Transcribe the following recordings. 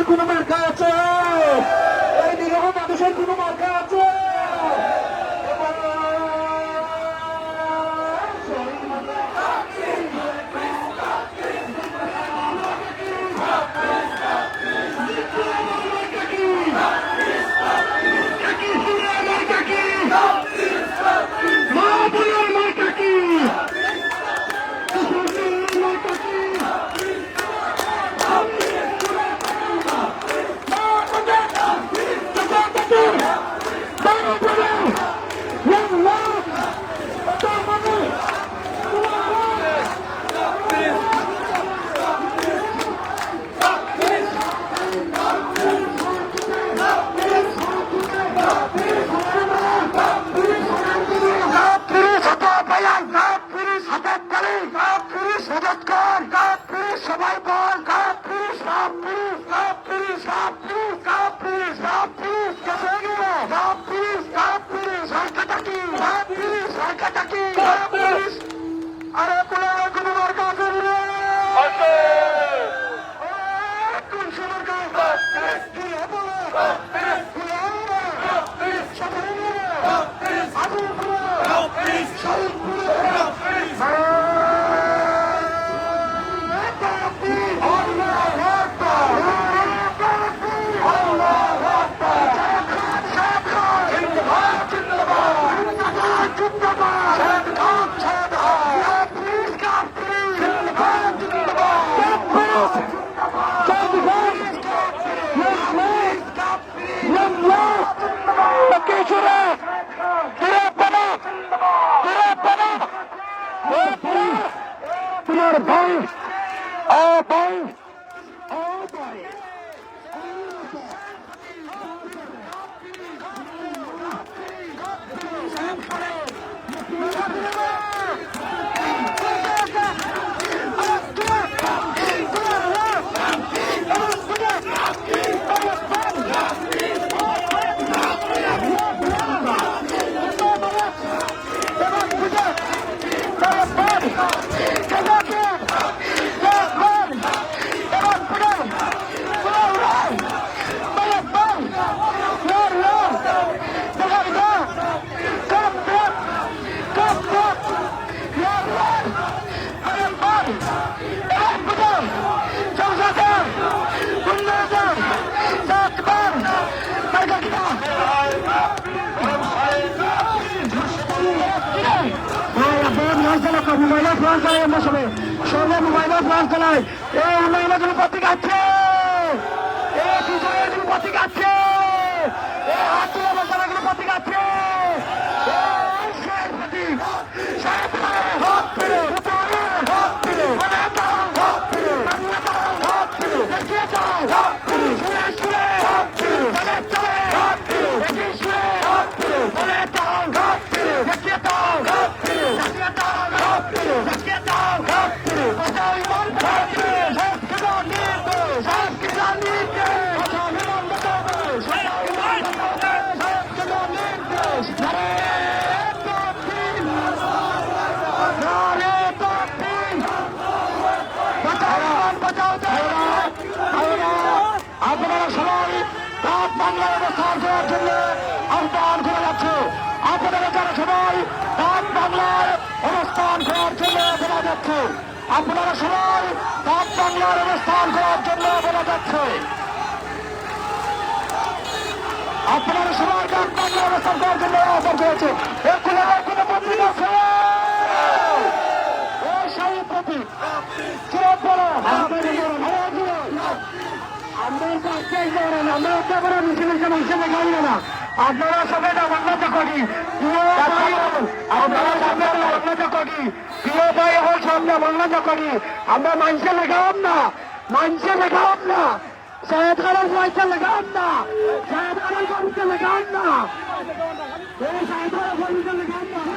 কোনো মার্কা আছে? এই নিরহ মানুষের কোনো মার্কা আছে? মোবাইলে ফ্রান্স চালাই আমরা সবাই মোবাইলে ফ্রান্স চালাই। এই উন্নয়নের জন্য প্রতীক আছে, এই বিজয়ের জন্য প্রতীক আছে, এই হাত তুলে বসানোর জন্য প্রতীক আছে। আপনারা সবাই রাত বাংলার অবস্থান করার জন্য আহ্বান করা যাচ্ছে। আপনারা যারা সবাই রাত বাংলার অবস্থান করার জন্য বলা যাচ্ছে, আপনারা সবাই রাত বাংলার অবস্থান করার জন্য বলা যাচ্ছে। আপনারা সবাই রাত বাংলার অবস্থান করার জন্য আহ্বান করেছে। কোনো প্রতীক আছে? ওই সেই প্রতীক চিরত বড় আপনারা সবাই বাংলাতে করি, আপনারা সবাই বাংলাতে করি, প্রিয় ভাই হল সব বাংলাতে করি। আমরা মানুষের লেখাম না, মানুষের লেখাম না, শাহেদ খানের পয়সা লেখাম না, শাহেদ খানের কবিতা লেখাম না, শাহেদ খানের কবিতা লেখাম না।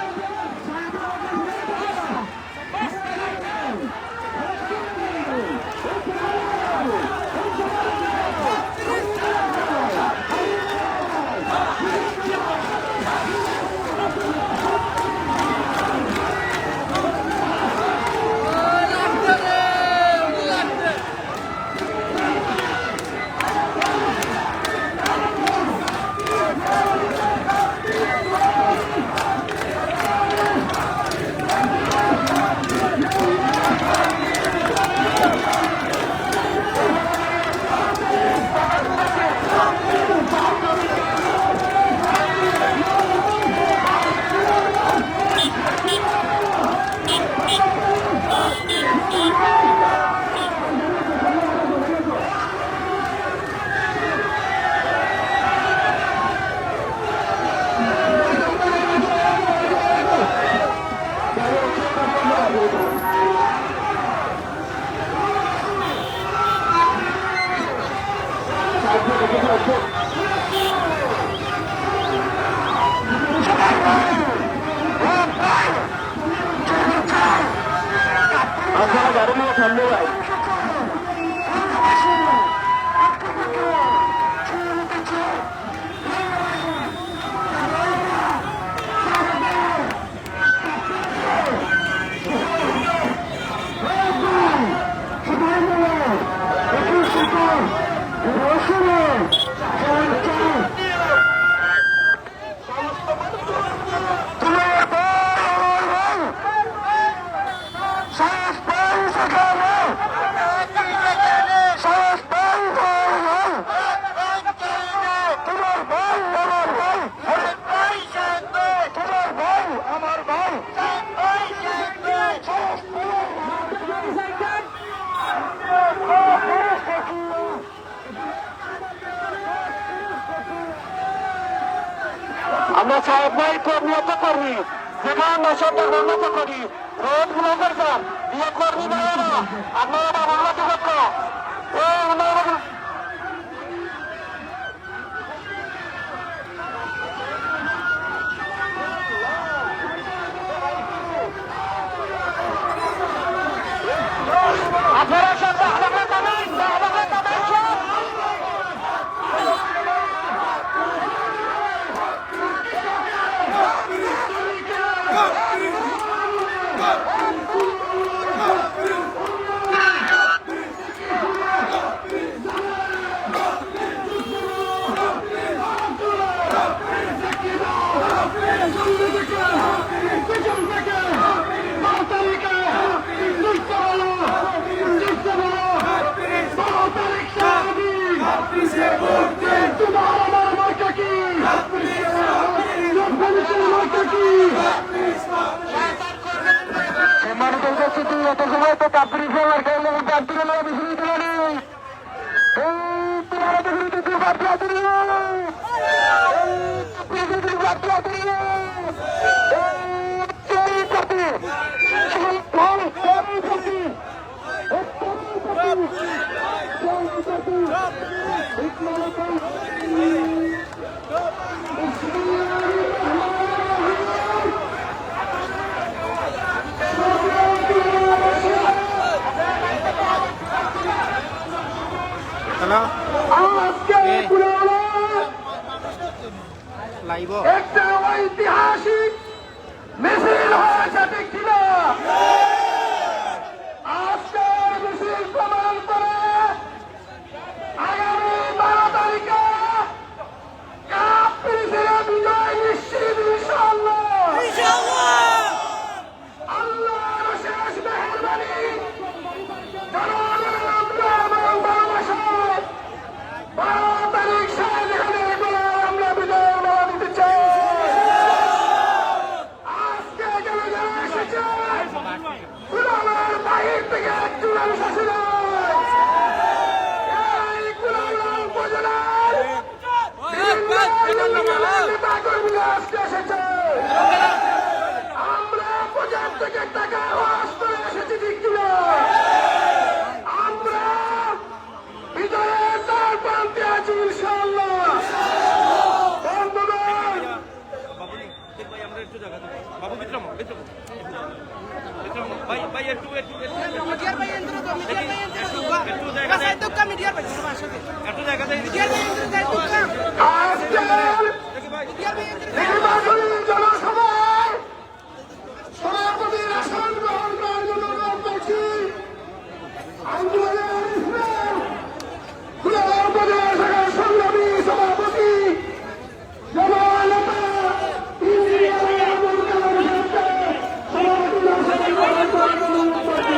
আপনারা গাড়ি নিয়ে সামনে ভাই আমরা সাহেব ভাই কর্মীরত কর্মী যেখানে নশোটা কর্মত করি রোড গুলো করতাম দিয়ে কর্মী ভাইয়েরা আপনারা বাংলা যুবক আপনারা সব এত সময় তো কাপড়ি ফেলার খেলে কাপড়ি বেশি একটা ঐতিহাসিক মিছিল হয়েছে ঠিক ছিল আজকের মিছিল প্রমাণ করে আগামী 12 তারিখে কাপ মিছিলে বিজয় নিশ্চিত ইনশাআল্লাহ আল্লাহর শেষ মেহেরবানি আমরা প্রচার থেকে টাকা ওয়াশ করে এসেছি ঠিক ছিল আমরা বিজয়ের দ্বার প্রান্তে আছি ইনশাআল্লাহ নির্বাচনী জনসভায় সভাপতির আসন গ্রহণ করার জন্য অনুরোধ করছি আন্দোলনের ইসলাম খুলনা উপজেলা শাখার সংগ্রামী সভাপতি জননেতা ইঞ্জিনিয়ার আবুল কালাম সাহেবকে সভাপতির আসন গ্রহণ করার জন্য অনুরোধ করছি।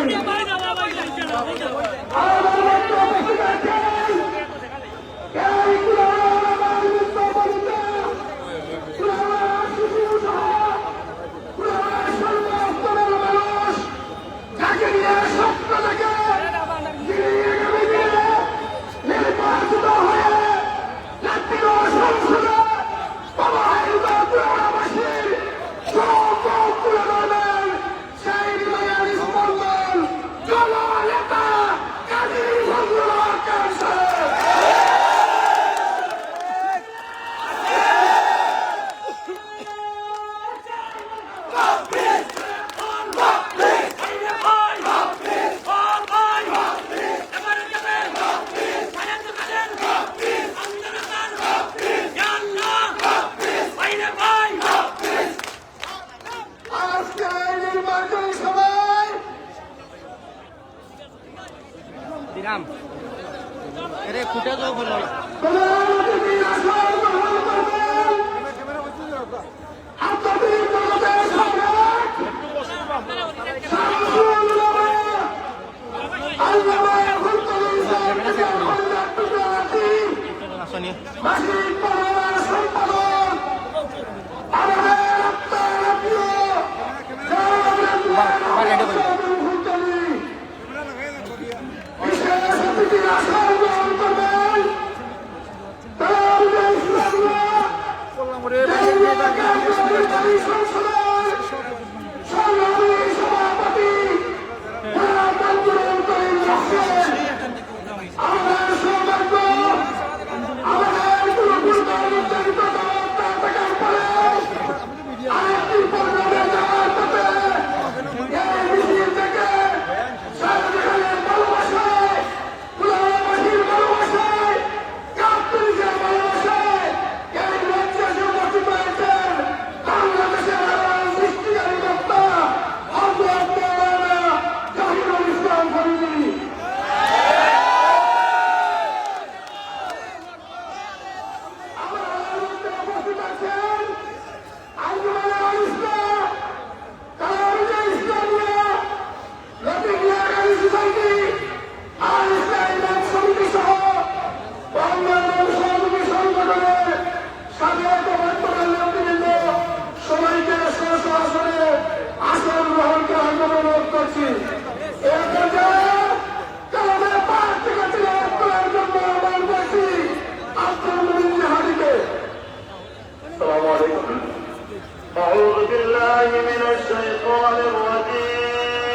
أعوذ بالله من الشيطان الرجيم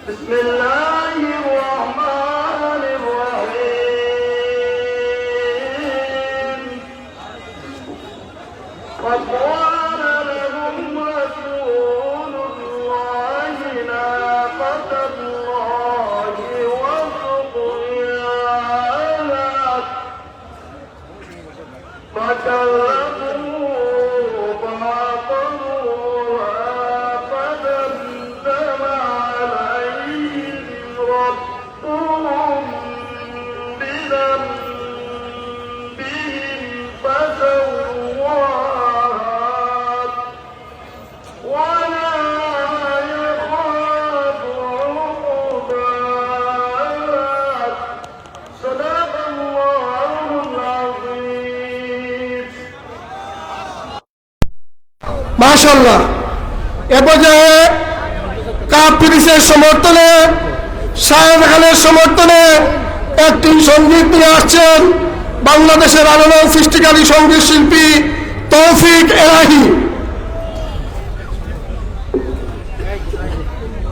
بسم الله الرحمن الرحيم وقال لهم رسول الله ناقة الله وسقياها فكذبوا فعقروها فدمدم عليهم ربهم بذنبهم فسواها ولا يخاف عقباها صدق الله العظيم মাশাআল্লাহ। এ পর্যায়ে কাপ পিরিসের সমর্থনে শাহেদ খানের সমর্থনে একটি সঙ্গীত নিয়ে আসছেন বাংলাদেশের আলোড়ন সৃষ্টিকারী সঙ্গীত শিল্পী তৌফিক এলাহি।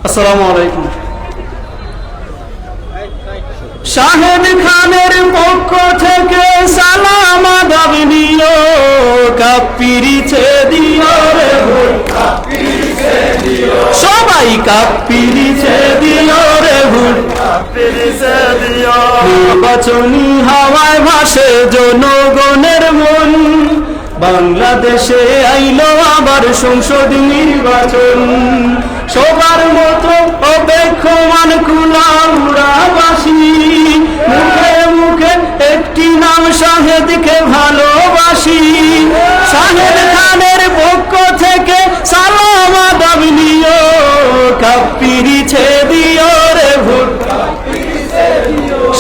আসসালামু আলাইকুম। শাহেদ খানের পক্ষ থেকে সালাম আদাব নিও, কাপ পিরিছে দিও রে ভোর, সবাই কাপ পিরিছে দিও রে ভোর, নির্বাচনী হাওয়ায় ভাসে জনগণের মন, বাংলাদেশে আইলো আবার সংসদ নির্বাচন, সবার মতো অপেক্ষমান কুলাউড়াবাসী, মুখে মুখে একটি নাম শাহেদকে ভালোবাসি, শাহেদ খানের পক্ষ থেকে সালাম আদাব নিও, কাপ পিরিছে দিও রে ভোট,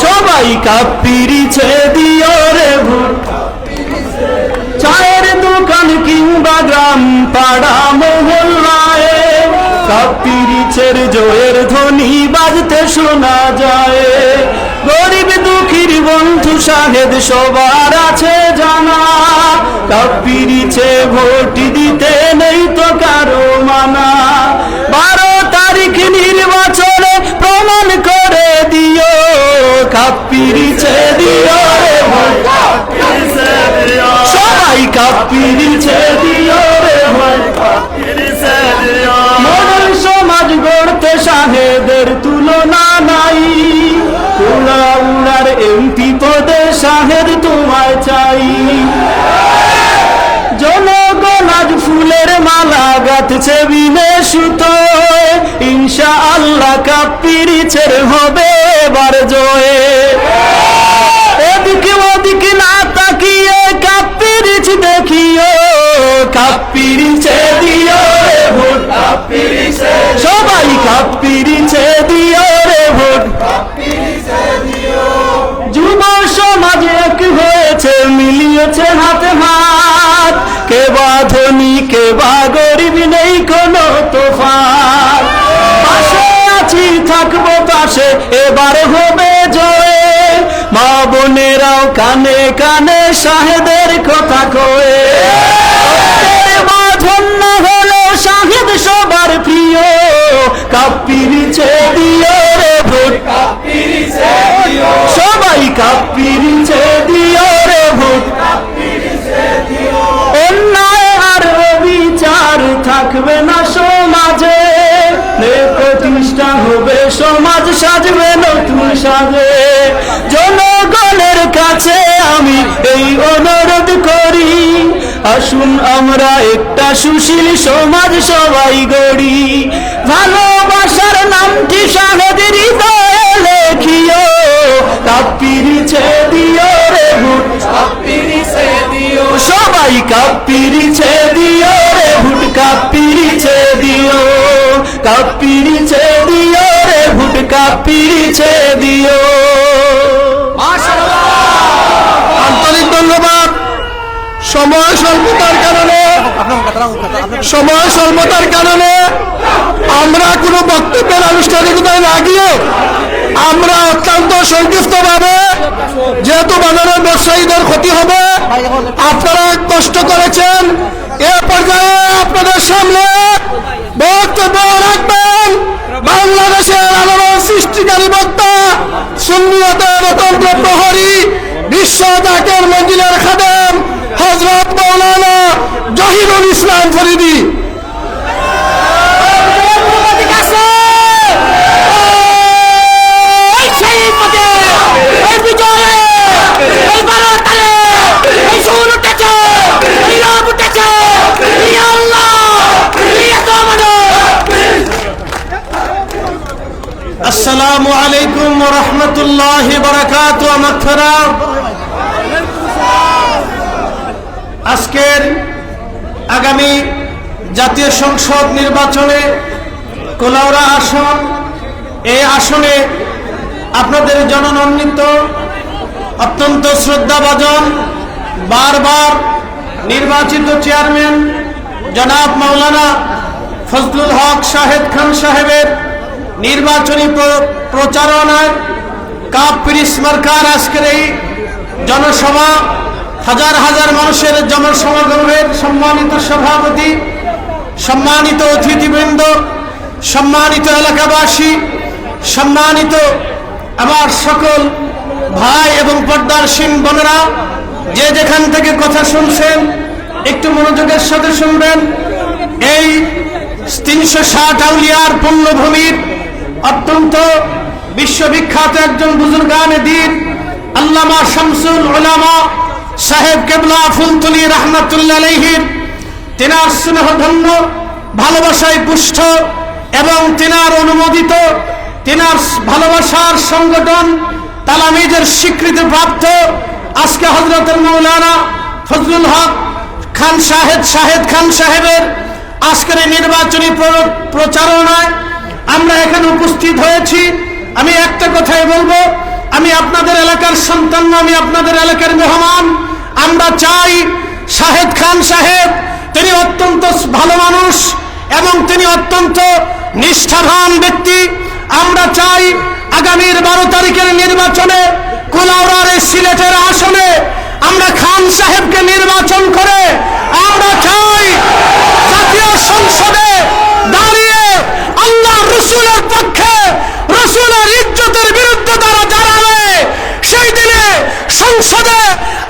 সবাই কাপ পিরিছে দিও রে ভোট, চায়ের দোকান কিংবা গ্রাম পাড়া মহল্লায় কাপ পিরিচের জয়ের ধ্বনি বাজতে শোনা যায়, গরিব দুঃখীর বন্ধু শাহেদ সবার আছে জানা, কাপ পিরিচে ভোট দিতে নেই তো কারো মানা, 12 তারিখ নির্বাচনে প্রমাণ করে দিও, কাপ পিরিচে দিও রে ভোট, সবাই কাপ পিরিচে দিও রে ভোট, মডেল সমাজ গড়তে শাহেদের তুলনা নাই, কুলাউড়ার এমপি পদে শাহেদ তোমায় চাই, জনগণ আজ ফুলের মালা গাঁথছে বিনে সুতোয়, ইনশাআল্লাহ কাপ কাপ্পিরিচের হবে এবার জয়ে। এদিকে ওদিকে না তাকিয়ে কাপ্পিরিচ দেখিও, কাপ্পিরিচে দিও রে ভোট, সবাই কাপ্পিরিচে দিও রে ভোট। যুব সমাজ এক হয়েছে, মিলিয়েছে হাতে হাত, কে বা ধনী কে বা গরিব নেই কোনো তোফাত। পাশে আছি থাকবো পাশে, এবার হবে জয়ে। মা বোনেরাও কানে কানে শাহেদের কথা কয়ে। ধন্য হলো শাহেদ সবার প্রিয়, কাপ্পিরিচে দিও রে ভোট, সবাই কাপ্পিরিচে দিও রে ভোট। অন্যায় আর অবিচার থাকবে না সমাজে, প্রতিষ্ঠা হবে সমাজ সাজবে নতুন সাজে। জনগণের কাছে আমি এই অনুরোধ করি, আসুন আমরা একটা সুশীল সমাজ সবাই গড়ি। ভালোবাসার নামটি শাহেদের হৃদয়ে লেখিও, কাপ্পিরিচে দিও রে ভোট, সবাই কাপ্পিরিচে দিও রে ভোট, কাপ্পিরিচে দিও, কাপ্পিরিচে দিও রে ভোট, কাপ্পিরিচে দিও। আন্তরিক ধন্যবাদ। সময় স্বল্পতার কারণে আমরা কোনো বক্তব্যের আনুষ্ঠানিকতায় না গিয়ে আমরা অত্যন্ত সংক্ষিপ্তভাবে, যেহেতু বাজারের ব্যবসায়ীদের ক্ষতি হবে, আপনারা কষ্ট করেছেন, এ পর্যায়ে আপনাদের সামনে বক্তব্য রাখবেন বাংলাদেশের আলোড়ন সৃষ্টিকারী বক্তা, সুন্নিয়তের অতন্ত্র প্রহরী, বিশ্ব জাকের মঞ্জিলের খাদেম হযরত মাওলানা জহিরুল ইসলাম ফরিদী। আসসালামু আলাইকুম ওয়া রাহমাতুল্লাহি ওয়া বারাকাতুহু। মাগফিরাত। আজকের আগামী জাতীয় সংসদ নির্বাচনে কুলাউড়া আসন, এই আসনে আপনাদের জনমনোনীত অত্যন্ত শ্রদ্ধাভাজন বারবার নির্বাচিত চেয়ারম্যান জনাব মাওলানা ফজলুল হক শাহেদ খান সাহেবের নির্বাচনী প্রচারণায় কাপ্পিরিচ মার্কার আজকের এই জনসভা, হাজার হাজার মানুষের জনসমাগমের সম্মানিত সভাপতি, সম্মানিত অতিথিবৃন্দ, সম্মানিত এলাকাবাসী, সম্মানিত আমার সকল ভাই এবং পর্দার শিন বোনেরা, যে যেখান থেকে কথা শুনছেন একটু মনোযোগের সাথে শুনবেন। এই 360 আউলিয়ার পুণ্যভূমির অত্যন্ত বিশ্ববিখ্যাত একজন বুজুর্গানে দ্বীন আল্লামা শামসুল উলামা সাহেব কেবলা ফুলতুলি রাহমাতুল্লাহ আলাইহির, তেনার স্নেহধন্য ভালোবাসায় পুষ্ট এবং তেনার অনুমোদিত, তেনার ভালোবাসার সংগঠন তালামিজের স্বীকৃতি প্রাপ্ত আজকে হযরত মাওলানা ফজলুল হক খান শাহেদ খান সাহেবের আজকের নির্বাচনী প্রচারণায় আমরা এখানে উপস্থিত হয়েছি। আমি একটা কথাই বলবো, আমি আপনাদের এলাকার সন্তান, আমি আপনাদের এলাকার মেহমান। আমরা চাই শাহেদ খান সাহেব, তিনি অত্যন্ত ভালো মানুষ এবং তিনি অত্যন্ত নিষ্ঠাবান ব্যক্তি। আমরা চাই আগামীর 12 তারিখের নির্বাচনে কুলাউড়ার সিলেটের আসনে আমরা খান সাহেবকে নির্বাচন করে আমরা চাই জাতীয় সংসদে দাঁড়িয়ে আল্লাহ রসুলের পক্ষে, রসুলের ইজ্জতের বিরুদ্ধে তারা দাঁড়াবে। সেই দিনে সংসদে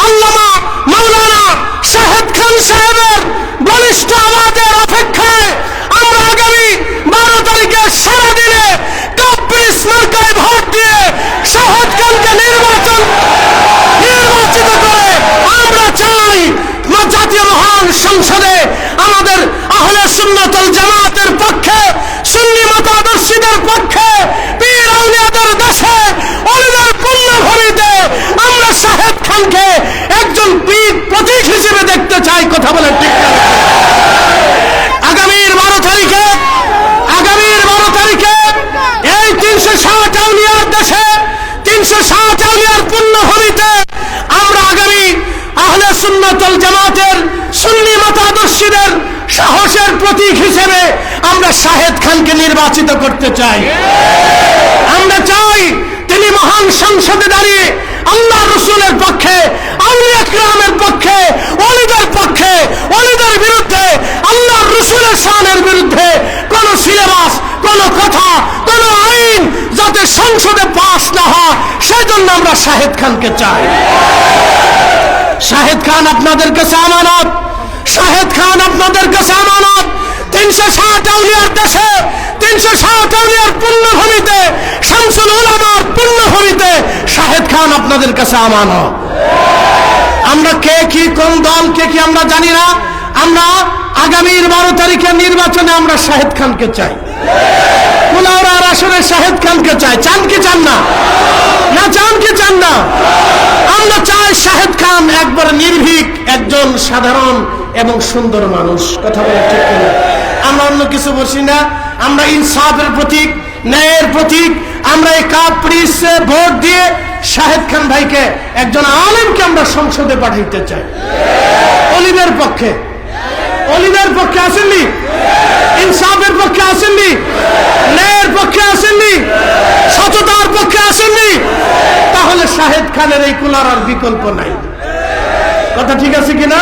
আল্লামা মাওলানা শাহেদ খান সাহেবের বলিষ্ঠ আওয়াজের অপেক্ষায় আমরা আগামী 12 তারিখে সারাদিনে কাপ্পিরিচ মার্কায় ভোট দিয়ে শাহেদ খানকে নির্বাচিত করে আমরা চাই জাতীয় মহান সংসদে আমাদের আহলে সুন্নাত ওয়াল জামাতের পক্ষে, সুন্নি মতাদর্শীদের পক্ষে সাহসের প্রতীক হিসেবে আমরা শাহেদ খানকে নির্বাচিত করতে চাই। আমরা চাই তিনি মহান সংসদে দাঁড়িয়ে আল্লাহ রসুলের পক্ষে, আউলিয়া কিরামের পক্ষে, ওলিদের পক্ষে, ওলিদের বিরুদ্ধে, আল্লাহ রসুলের শানের বিরুদ্ধে কোন সিলেবাস, কোন কথা, কোন আইন যাতে সংসদে পাস না হয়, সেজন্য আমরা শাহেদ খানকে চাই। শাহেদ খান আপনাদের কাছে আমানত, শাহেদ খান আপনাদের কাছে আমানত। 360 আউলিয়ার দেশে, 360 আউলিয়ার পুণ্যভূমিতে, শামসুল উলামার পুণ্যভূমিতে শাহেদ খান আপনাদের কাছে আমানত। আমরা কে কি, কোন দল, কে কি আমরা জানি না। আমরা আগামীর 12 তারিখের নির্বাচনে আমরা শাহেদ খানকে চাই। কুলাউড়ার আসলে শাহেদ খানকে চাই। চান কি চান না? না চান কি চান না? আমরা চাই শাহেদ খান একবার নির্ভীক একজন সাধারণ এবং সুন্দর মানুষ। কথা বলে ঠিক কিনা? আমরা অন্য কিছু বলছি না। আমরা ইনসাফের প্রতীক, ন্যায়ের প্রতীক। আমরা এই কাপ্রিসে ভোট দিয়ে শাহেদ খান ভাইকে, একজন আলেমকে আমরা সংসদে পাঠাইতে চাই। অলিদের পক্ষে, অলিদের পক্ষে আসেননি, ইনসাফের পক্ষে আসেননি, ন্যায়ের পক্ষে আসেননি, সততার পক্ষে আসেননি, তাহলে শাহেদ খানের এই কুলার বিকল্প নাই। কথা ঠিক আছে কিনা?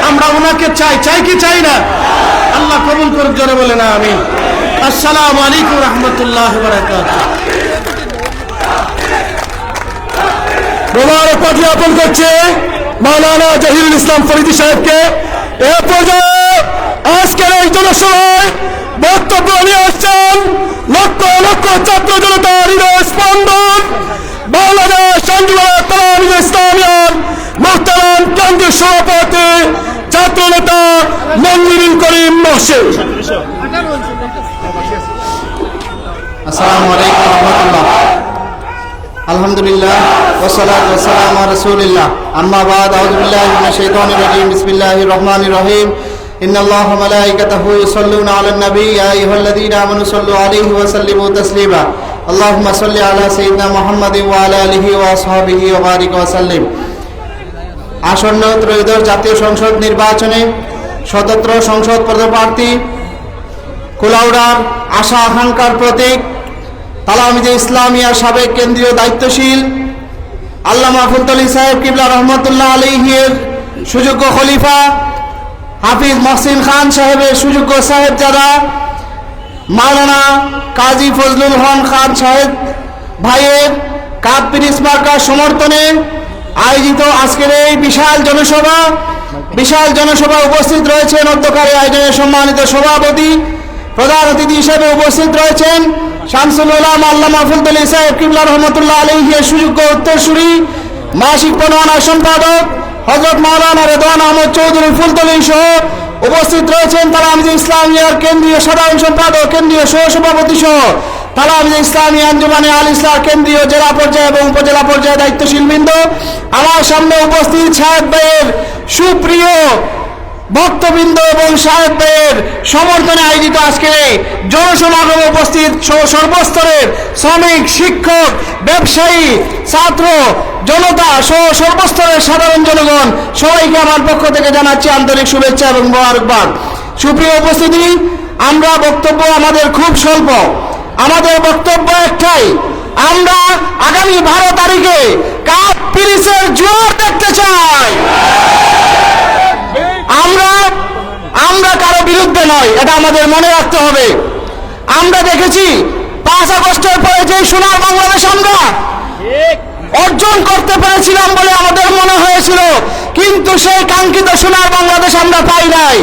আমরা ওনাকে চাই। চাই কি চাই না? আল্লাহ কবুল করুক, জোরে বলে না আমিন। আসসালামু আলাইকুম রাহমাতুল্লাহি ওয়া বারাকাতুহু। মোবারক পাঠ জ্ঞাপন করছে মাওলানা জহিরুল ইসলাম ফরিদী সাহেবকে। এ পর্যায়ে আজকের এই জনসভায় বক্তব্য নিয়ে আসছেন লক্ষ লক্ষ ছাত্র জনতার হৃদয় স্পন্দন, বাংলাদেশ আন্দোলন তালামিল ইসলামিয়ার মোহতারাম কেন্দ্রীয় সভাপতি ছাত্র নেতা মঞ্জুরুল করিম মহসিন। আসসালামু আলাইকুম ওয়া রাহমাতুল্লাহ। আলহামদুলিল্লাহ ওয়াসসালাতু ওয়াসসালামু আলা রাসূলিল্লাহ। আম্মা বাদ, আউযু বিল্লাহি মিনাশ শাইতানির রাজীম। বিসমিল্লাহির রহমানির রহিম। ইন্নাল্লাহা ওয়া মালাইকাতাহু ইউসাল্লুনা আলান নবী ইয়া আইয়ুহাল্লাযীনা আমানু সাল্লু আলাইহি ওয়া সাল্লিমু তাসলিমা। আল্লাহুম্মা সাল্লি আলা সাইয়্যিদিনা মুহাম্মাদিন ওয়া আলা আলিহি ওয়া আসহাবিহি ওয়া বারিক ওয়া সাল্লিম। আসন্ন ত্রয়োদশ জাতীয় সংসদ নির্বাচনে স্বতন্ত্র সংসদ পদপ্রার্থী, কুলাউড়ার আশা আকাঙ্ক্ষার প্রতীক, তালামিজে ইসলামিয়ার সাবেক কেন্দ্রীয় দায়িত্বশীল আল্লামা ফুলতলী সাহেব কিবলা রহমতুল্লাহ আলাইহির সুযোগ্য খলিফা, হাফিজ মহসিন খান সাহেবের সুযোগ্য সাহেবজাদা, মাওলানা কাজী ফজলুল হক খান সাহেব ভাইয়ের কাপ পিরিস মার্কার সমর্থনে আয়োজিত আজকের এই বিশাল জনসভা উপস্থিত রয়েছেন অধ্যকারী আয়োজনের সম্মানিত সভাপতি। প্রধান অতিথি হিসেবে উপস্থিত রয়েছেন শামসুল উলামা আল্লামা ফুলতলী সাহেব কিবলা রহমতুল্লাহ আলাইহির সুযোগ্য উত্তরসূরি, মাসিক প্রণয়না সম্পাদক হযরত মাওলানা রেদওয়ান আহমদ চৌধুরী ফুলতলী সহ উপস্থিত রয়েছেন তালামিজে ইসলামিয়ার কেন্দ্রীয় সাধারণ সম্পাদক, কেন্দ্রীয় সহসভাপতি সহ তালামিজে ইসলামী আঞ্জুমানে আল ইসলাম কেন্দ্রীয় জেলা পর্যায়ে এবং উপজেলা পর্যায়ে দায়িত্বশীল বৃন্দ। আমার সামনে উপস্থিত সাহেব ভাইয়ের সুপ্রিয় ভক্তবৃন্দ এবং সাহেব ভাইয়ের সমর্থনে আয়োজিত আজকের এই জনসমাগমে উপস্থিত সর্বস্তরের শ্রমিক, শিক্ষক, ব্যবসায়ী, ছাত্র জনতা সহ সর্বস্তরের সাধারণ জনগণ সবাইকে আমার পক্ষ থেকে জানাচ্ছি আন্তরিক শুভেচ্ছা এবং মোবারকবাদ। সুপ্রিয় উপস্থিতি, আমরা বক্তব্য আমাদের খুব স্বল্প। আমাদের বক্তব্য একটাই, আমরা আগামী 12 তারিখে কাপ পিরিসের জোয়ার দেখতে চাই। আমরা কারো বিরুদ্ধে নয়, এটা আমাদের মনে রাখতে হবে। আমরা দেখেছি 5 আগস্টের পরে যে সোনার বাংলাদেশ আমরা অর্জন করতে পেরেছিলাম বলে আমাদের মনে হয়েছিল, কিন্তু সেই কাঙ্ক্ষিত সোনার বাংলাদেশ আমরা পাই নাই।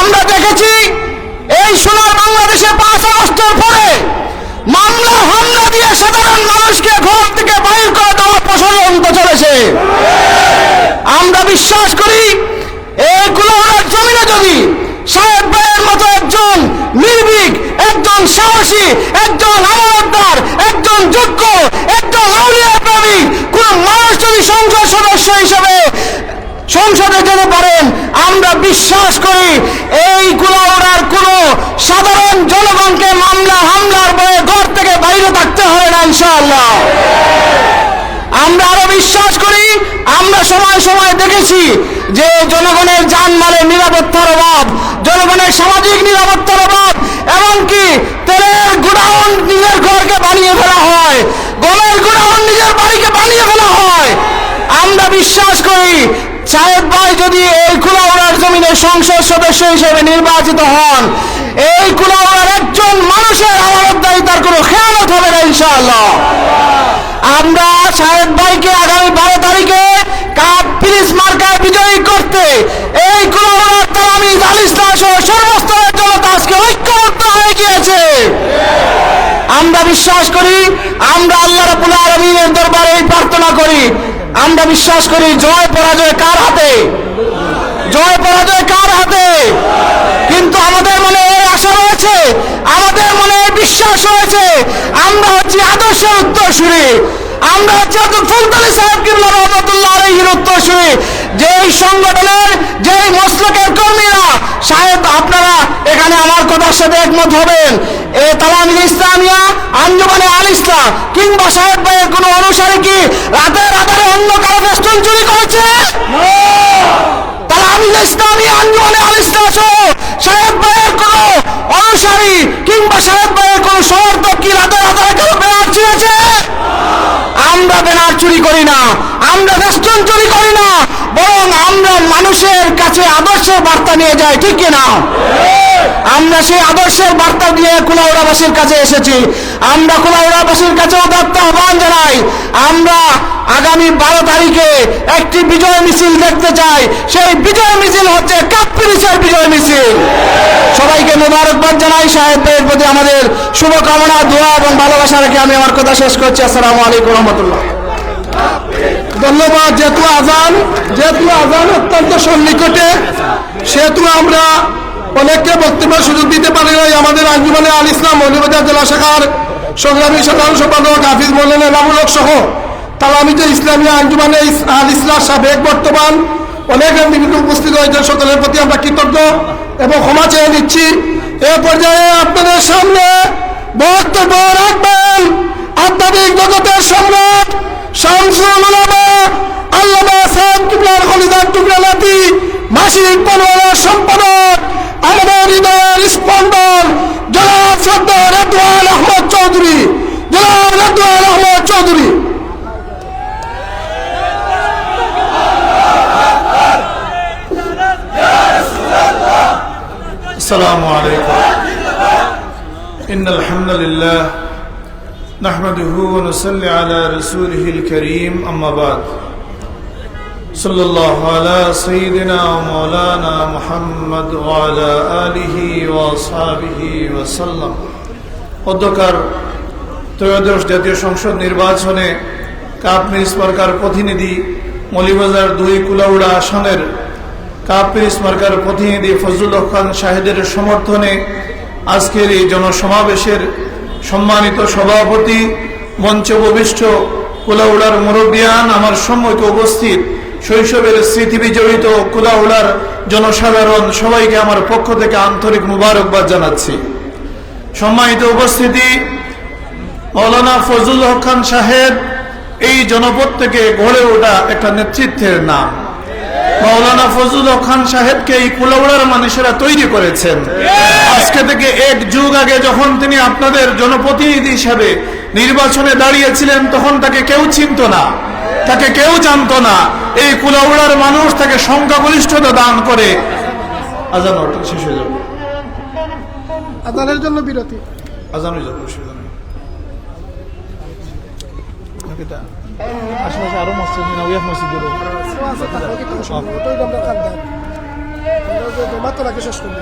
আমরা দেখেছি এই সোনার বাংলাদেশে 5 আগস্টের পরে মামলা হামলা দিয়ে সাধারণ মানুষকে ঘর থেকে বাইর করে দেওয়ার প্রচলন চলেছে। আমরা বিশ্বাস করি এই কুলাউড়ার জমিনে যদি সাহেব ভাইয়ের মতো একজন নির্ভীক, একজন সাহসী, একজন আমানতদার, একজন যোগ্য, একজন আউলিয়া প্রেমী কোন মানুষ যদি সংসদ সদস্য হিসেবে সংসদে যেতে পারেন, আমরা বিশ্বাস করি এই কুলাউড়ার কোন সাধারণ জনগণকে মামলা হামলার ভয়ে ঘর থেকে বাইরে থাকতে হবে না ইনশাআল্লাহ। আমরা আরো বিশ্বাস করি, আমরা সময় সময় দেখেছি যে জনগণের জানমালের নিরাপত্তার অভাব, জনগণের সামাজিক নিরাপত্তার অভাব, এমনকি তেলের গোডাউন নিজের ঘরকে বানিয়ে ফেলা হয়, গমের গোডাউন নিজের বাড়িকে বানিয়ে ফেলা হয়। আমরা বিশ্বাস করি সাহেদ ভাই যদি এই কুলাউড়ার জমিনে সংসদ সদস্য হিসেবে নির্বাচিত হন, এই কুলাউড়ার একজন মানুষের আমানতদারিতার কোনো খেয়ানত হবে না ইনশাআল্লাহ। আমরা সাহেদ ভাইকে আগামী 12 তারিখে কাপ পিরিস মার্কায় বিজয়ী করতে এই কুলাউড়ার তালামিজ আল ইসলাম সহ সর্বস্তরের জনতা আজকে ঐক্যবদ্ধ হয়ে গিয়েছে। আমরা বিশ্বাস করি, আমরা আল্লাহ রাব্বুল আলামিনের দরবারে এই প্রার্থনা করি, আমরা বিশ্বাস করি জয় পরাজয় কার হাতে, জয় পরাজয় কার হাতে। কিন্তু আমাদের মনে এই আশা রয়েছে, আমাদের মনে এই বিশ্বাস রয়েছে, আমরা হচ্ছি আদর্শের উত্তরসূরি, আমরা হচ্ছি ফুলতলী সাহেব কিবলা রহমাতুল্লাহ আলাইহির উত্তরসূরি। যেই সংগঠনের, যেই মসলকের কর্মীরা, শায়দ আপনারা এখানে আমার কথার সাথে একমত হবেন, এ তালামিজ ইসলামিয়া, আঞ্জুমানে আল ইসলাম কিংবা সাহেব ভাইয়ের কোনো অনুসারী কি রাতের আধারে অন্য কারো ফেস্টুন চুরি করেছে? তালামিজ ইসলামিয়া, আঞ্জুমানে আল ইসলাম সহ সাহেব ভাইয়ের কোনো অনুসারী কিংবা সাহেব ভাইয়ের কোনো সমর্থক কি রাতের আধারে কারো ব্যানার ছিঁড়েছে? আমরা ব্যানার চুরি করি না, আমরা ফেস্টুন চুরি করি না, বরং আমরা মানুষের কাছে আদর্শের বার্তা নিয়ে যাই, ঠিক কিনা? আমরা সেই আদর্শের বার্তা দিয়ে কুলাউড়াবাসীর কাছে এসেছি। আমরা কুলাউড়াবাসীর কাছে উদাত্ত আহ্বান জানাই, আমরা আগামী 12 তারিখে একটি বিজয় মিছিল দেখতে চাই। সেই বিজয় মিছিল হচ্ছে কাপ পিরিসের বিজয় মিছিল। সবাইকে মোবারকবাদ জানাই, শাহেদ ভাইয়ের প্রতি আমাদের শুভকামনা, দোয়া এবং ভালোবাসা রেখে আমি আমার কথা শেষ করছি। আসসালামু আলাইকুম রহমতুল্লাহ। ধন্যবাদ। যেহেতু আজান অত্যন্ত সন্নিকটে, সেহেতু আমরা অনেককে বক্তব্যের সুযোগ দিতে পারি নাই। আমাদের আঞ্জুমানে আল ইসলাম মৌলভীবাজার জেলা শাখার সংগ্রামী সাধারণ সম্পাদক হাফিজ মৌলানা এনামুল হক সহ তালামিজে ইসলামিয়া আঞ্জুমানে আল ইসলাম সাবেক বর্তমান অনেক বিভিন্ন উপস্থিত হয়েছেন, সকলের প্রতি আমরা কৃতজ্ঞ এবং ক্ষমা চেয়ে নিচ্ছি। এ পর্যায়ে আপনাদের সামনে বক্তব্য রাখবেন আধ্যাত্মিক জগতের সম্রাট শামসুল উলামা আল্লামা সাহেব কিবলার খলিদার টুকরা নাতি মাসিক পরিবারের সম্পাদক, আমাদের হৃদয়ের স্পন্দন জনাব সর্দার রেদওয়ান আহমদ চৌধুরী, জনাব রেদওয়ান আহমদ চৌধুরী। السلام عليكم إن الحمد لله نحمده ونصلي على رسوله الكريم أما بعد صلى الله على سيدنا ومولانا محمد وعلى آله وأصحابه وسلم। অধ্যকার ত্রয়োদশ জাতীয় সংসদ নির্বাচনে কাপ পিরিস মার্কার প্রতিনিধি মৌলভীবাজার 2 কুলাউড়া আসনের কাপ পিরিস মার্কার প্রতিনিধি ফজলুল হক খান শাহেদের সমর্থনে আজকের এই জনসমাবেশের সম্মানিত সভাপতি, মঞ্চে উপবিষ্ট কুলাউড়ার মুরব্বিয়ান, আমার সম্মুখে উপস্থিত শৈশবের স্মৃতি বিজড়িত কুলাউড়ার জনসাধারণ, সবাইকে আমার পক্ষ থেকে আন্তরিক মুবারকবাদ জানাচ্ছি। সম্মানিত উপস্থিতি, মৌলানা ফজলুল হক খান সাহেব এই জনপদ থেকে গড়ে ওঠা একটা নেতৃত্বের নাম। মৌলানা ফজলুল হক খান সাহেবকে এই কুলাউড়ার মানুষেরা তৈরি করেছেন। আজকে থেকে 1 যুগ আগে যখন তিনি আপনাদের জনপ্রতিনিধি হিসেবে নির্বাচনে দাঁড়িয়েছিলেন, তখন তাকে কেউ চিনত না, তাকে কেউ জানতো না। এই কুলাউড়ার মানুষ তাকে সংখ্যাগরিষ্ঠতা দান করে। আজান শেষ হয়ে যাবে, আজানের জন্য বিরতি, আজান হয়ে যাবে, অসুবিধা নেই। আশেপাশে আরো মসজিদ, মসজিদ শেষ করে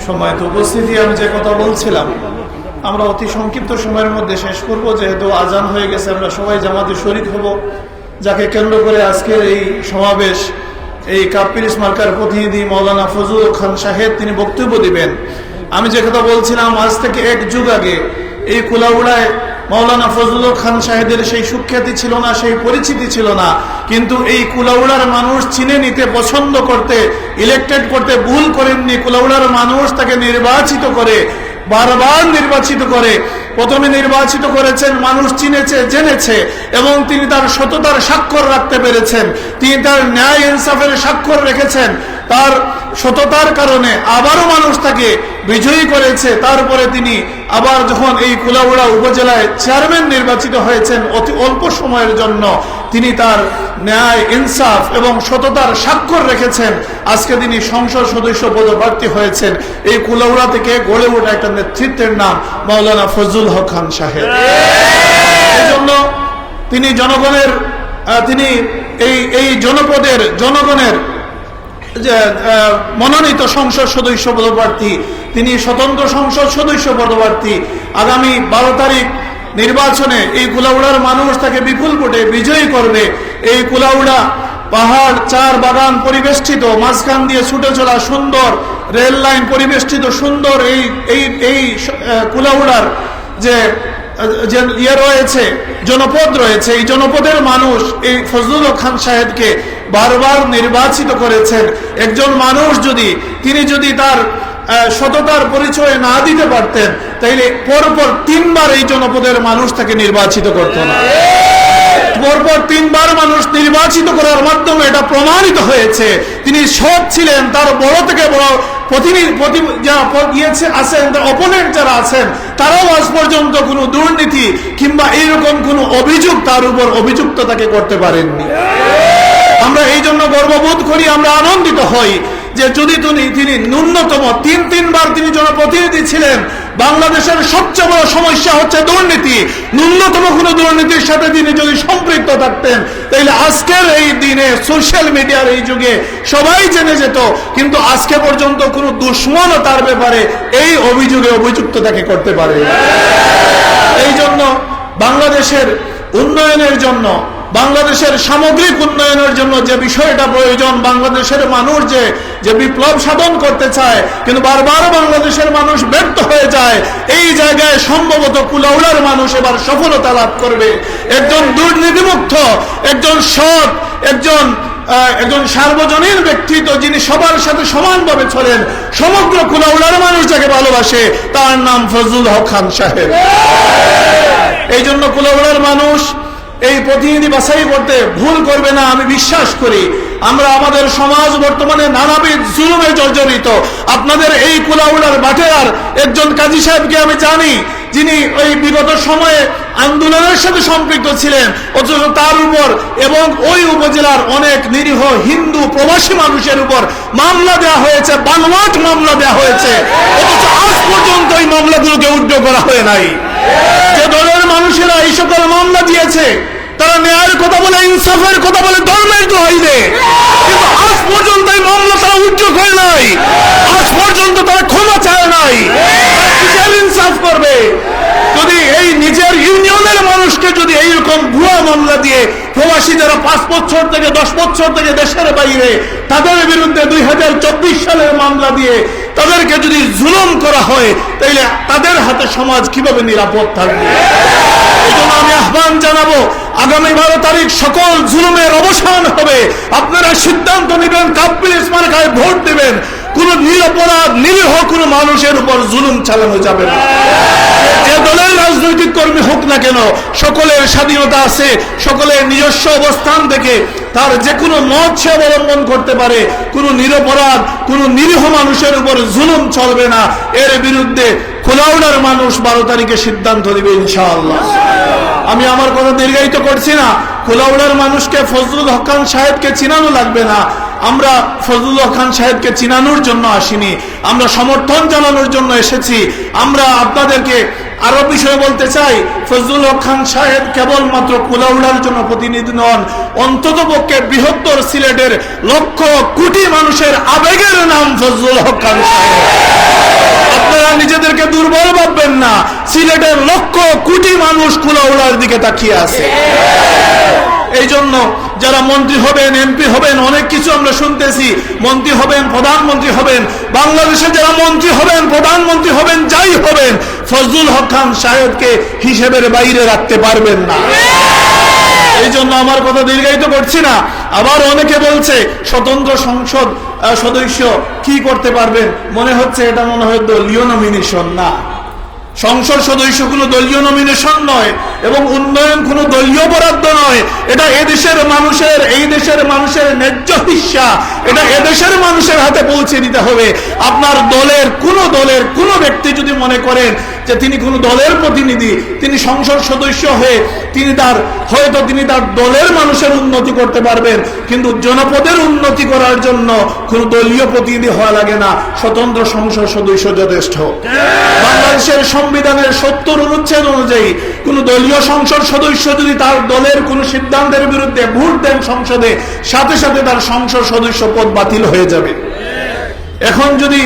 সম্মানিত উপস্থিতি, আমি যে কথা বলছিলাম আমরা অতি সংক্ষিপ্ত সময়ের মধ্যে শেষ করব, যেহেতু আজান হয়ে গেছে। আমরা সবাই জামাতে শরীক হব, যাকে কেন্দ্র করে আজকের এই সমাবেশ। এই কাপ্পিরিস মার্কার প্রতিনিধি মাওলানা ফজলুল খান সাহেব তিনি বক্তব্য দিবেন। আমি যে কথা বলছিলাম, আজ থেকে এক যুগ আগে এই কুলাউড়ায় মাওলানা ফজলুল খান সাহেবের সেই সুখ্যাতি ছিল না, সেই পরিচিতি ছিল না, কিন্তু এই কুলাউড়ার মানুষ চিনে নিতে, পছন্দ করতে, ইলেক্টেড করতে ভুল করেননি। কুলাউড়ার মানুষ তাকে নির্বাচিত করে, বারবার নির্বাচিত করে। প্রথমে নির্বাচিত করেছেন, মানুষ চিনেছে, জেনেছে, এবং তিনি তার সততার স্বাক্ষর রাখতে পেরেছেন। তিনি তার ন্যায় ইনসাফের স্বাক্ষর রেখেছেন। তার সততার কারণে আবারও মানুষ তাকে বিজয়ী করেছে। তারপরে তিনি আবার যখন এই কুলাউড়া উপজেলায় চেয়ারম্যান নির্বাচিত হয়েছেন অতি অল্প সময়ের জন্য, তিনি তার ন্যায় ইনসাফ এবং সততার স্বাক্ষর রেখেছেন। আজকে তিনি সংসদ সদস্য পদপ্রার্থী হয়েছেন। এই কুলাউড়া থেকে গড়ে ওঠা একটা নেতৃত্বের নাম মাওলানা ফজলুল হক খান সাহেব। এই জন্য তিনি জনগণের, তিনি এই জনগণের মনোনীত সংসদ সদস্য পদপ্রার্থী, তিনি স্বতন্ত্র সংসদ সদস্য পদপ্রার্থী। আগামী 12 তারিখ নির্বাচনে এই কুলাউড়ার মানুষ তাকে বিপুল ভোটে বিজয়ী করবে। এই কুলাউড়া পাহাড়, চার বাগান পরিবেষ্টিত, মাঝখান দিয়ে ছুটে চলা সুন্দর রেল লাইন পরিবেষ্টিত সুন্দর এই কুলাউড়ার যে রয়েছে, জনপদ রয়েছে, এই জনপদের মানুষ এই ফজলুল খান সাহেবকে বারবার নির্বাচিত করেছেন। একজন মানুষ তিনি যদি তার সততার পরিচয় না দিতে পারতেন, তাইলে পরপর 3 বার এই জনপদের মানুষ তাকে নির্বাচিত করত না। পরপর 3 বার মানুষ নির্বাচিত করার মাধ্যমে এটা প্রমাণিত হয়েছে তিনি সৎ ছিলেন। তার বড় থেকে বড় অপোনেন্ট যারা আছেন, তারাও আজ পর্যন্ত কোনো দুর্নীতি কিংবা এইরকম কোনো অভিযোগ তার উপর অভিযুক্ত তাকে করতে পারেননি। আমরা এই জন্য গর্ববোধ করি, আমরা আনন্দিত হই যে যদি তিনি ন্যূনতম 3 বার তিনি জনপ্রতিনিধি ছিলেন। বাংলাদেশের সবচেয়ে বড় সমস্যা হচ্ছে দুর্নীতি। দুর্নীতি, ন্যূনতম কোনো দুর্নীতির সাথে তিনি যদি সম্পৃক্ত থাকতেন, তাহলে আজকের এই দিনে সোশ্যাল মিডিয়ার এই যুগে সবাই জেনে যেত। কিন্তু আজকে পর্যন্ত কোনো দুশ্মনও তার ব্যাপারে এই অভিযোগে অভিযুক্ত তাকে করতে পারে। এই জন্য বাংলাদেশের উন্নয়নের জন্য, বাংলাদেশের সামগ্রিক উন্নয়নের জন্য যে বিষয়টা প্রয়োজন, বাংলাদেশের মানুষ যে বিপ্লব সাধন করতে চায় কিন্তু বারবার বাংলাদেশের মানুষ ব্যর্থ হয়ে যায়, এই জায়গায় সম্ভবত কুলাউড়ার মানুষ এবার সফলতা লাভ করবে। একজন দুর্নীতিমুক্ত, একজন সৎ, একজন সার্বজনীন ব্যক্তিত্ব, যিনি সবার সাথে সমানভাবে চলেন, সমগ্র কুলাউড়ার মানুষ যাকে ভালোবাসে, তার নাম ফজলুল হক খান সাহেব। এই জন্য কুলাউড়ার মানুষ এই প্রতিনিধি বাছাই করতে ভুল করবে না আমি বিশ্বাস করি। আমরা আমাদের সমাজ বর্তমানে নানাবিধ জুলুমে জর্জরিত। আপনাদের এই কুলাউড়ার বাটেরার একজন কাজী সাহেবকে আমি জানি, যিনি ওই বিগত সময়ে আন্দোলনের সাথে সম্পৃক্ত ছিলেন, অথচ তার উপর এবং ওই উপজেলার অনেক নিরীহ হিন্দু প্রবাসী মানুষের উপর মামলা দেওয়া হয়েছে, বানোয়াট মামলা দেওয়া হয়েছে, অথচ আজ পর্যন্ত এই মামলাগুলোকে উদ্যোগ করা হয় নাই। যে দলের মানুষেরা এই সকল মামলা দিয়েছে, তারা ন্যায়ের কথা বলে, ইনসাফের কথা বলে, ধর্মের দোহাই দেয়, কিন্তু আজ পর্যন্ত এই মামলা তারা উদ্যোগ হয় নাই, আজ পর্যন্ত তারা ক্ষমা চায় নাই। কিসের ইনসাফ করবে? যদি এই নিজের ইউনিয়নের মানুষকে যদি এইরকম ভুয়া মামলা দিয়ে প্রবাসী যারা 5 বছর থেকে 10 বছর থেকে দেশের বাইরে, তাদের বিরুদ্ধে 2024 সালের মামলা দিয়ে তাদেরকে যদি জুলুম করা হয়, তাইলে তাদের হাতে সমাজ কিভাবে নিরাপদ থাকবে? এই জন্য আমি আহ্বান জানাবো, আগামী 12 তারিখ সকল জুলুমের অবসান হবে। আপনারা সিদ্ধান্ত নেবেন, কাপ্পিল মার্কায় ভোট দেবেন। কোন নিরপরাধ নিরীহ কোন মানুষের উপর জুলুম চালানো যাবে না। যে দলের রাজনৈতিক কর্মী হোক না কেন, সকলের স্বাধীনতা আছে, সকলের নিজস্ব অবস্থান থেকে তার যে কোনো মত সে অবলম্বন করতে পারে। কোন নিরপরাধ কোন নিরীহ মানুষের উপর জুলুম চলবে না। এর বিরুদ্ধে কুলাউড়ার মানুষ 12 তারিখে সিদ্ধান্ত নেবে ইনশাআল্লাহ। আমি আমার কথা দীর্ঘায়িত করছি না। কুলাউড়ার মানুষকে ফজলুল হক খান সাহেবকে চিনানো লাগবে না। আমরা ফজলুল হক খান সাহেবকে চিনানোর জন্য আসিনি, আমরা সমর্থন জানানোর জন্য এসেছি। আমরা আপনাদেরকে আরো বিষয় বলতে চাই, ফজলুল হক খান সাহেব কেবলমাত্র কুলাউড়ার জন্য প্রতিনিধি নন, অন্ততপক্ষে বৃহত্তর সিলেটের লক্ষ কোটি মানুষের আবেগের নাম ফজলুল হক খান সাহেব। আপনারা নিজেদেরকে দুর্বল ভাববেন না, সিলেটের লক্ষ কোটি মানুষ কুলাউড়ার দিকে তাকিয়ে আছে। এই জন্য যারা মন্ত্রী হবেন, এমপি হবেন, অনেক কিছু আমরা শুনতেছি, মন্ত্রী হবেন, প্রধানমন্ত্রী হবেন, বাংলাদেশে যারা মন্ত্রী হবেন, প্রধানমন্ত্রী হবেন, যাই হবেন, ফজলুল হক খান সাহেবকে হিসেবের বাইরে রাখতে পারবেন না। এই জন্য আমার কথা দীর্ঘায়িত করছি না। আবার অনেকে বলছে স্বতন্ত্র সংসদ সদস্য কি করতে পারবেন, মনে হচ্ছে এটা মনে হয় দলীয় নমিনেশন না। সংসদ সদস্য কোনো দলীয় নমিনেশন নয় এবং উন্নয়ন কোনো দলীয় বরাদ্দ নয়। এটা এদেশের মানুষের, এই দেশের মানুষের ন্যায্য হিস্সা, এটা এদেশের মানুষের হাতে পৌঁছে দিতে হবে। আপনার দলের কোনো ব্যক্তি যদি মনে করেন যে তিনি কোনো দলের প্রতিনিধি, তিনি সংসদ সদস্য হয়ে তিনি তার দলের মানুষের উন্নতি করতে পারবেন, কিন্তু জনপদের উন্নতি করার জন্য কোনো দলীয় প্রতিনিধি হওয়া লাগে না, স্বতন্ত্র সংসদ সদস্য যথেষ্ট। বাংলাদেশের সংবিধানের 70 অনুচ্ছেদ অনুযায়ী কোন দলীয় সংসদ সদস্য যদি তার দলের কোন সিদ্ধান্তের বিরুদ্ধে ভোট দেন সংসদে, সাথে সাথে তার সংসদ সদস্য পদ বাতিল হয়ে যাবে। এখন যদি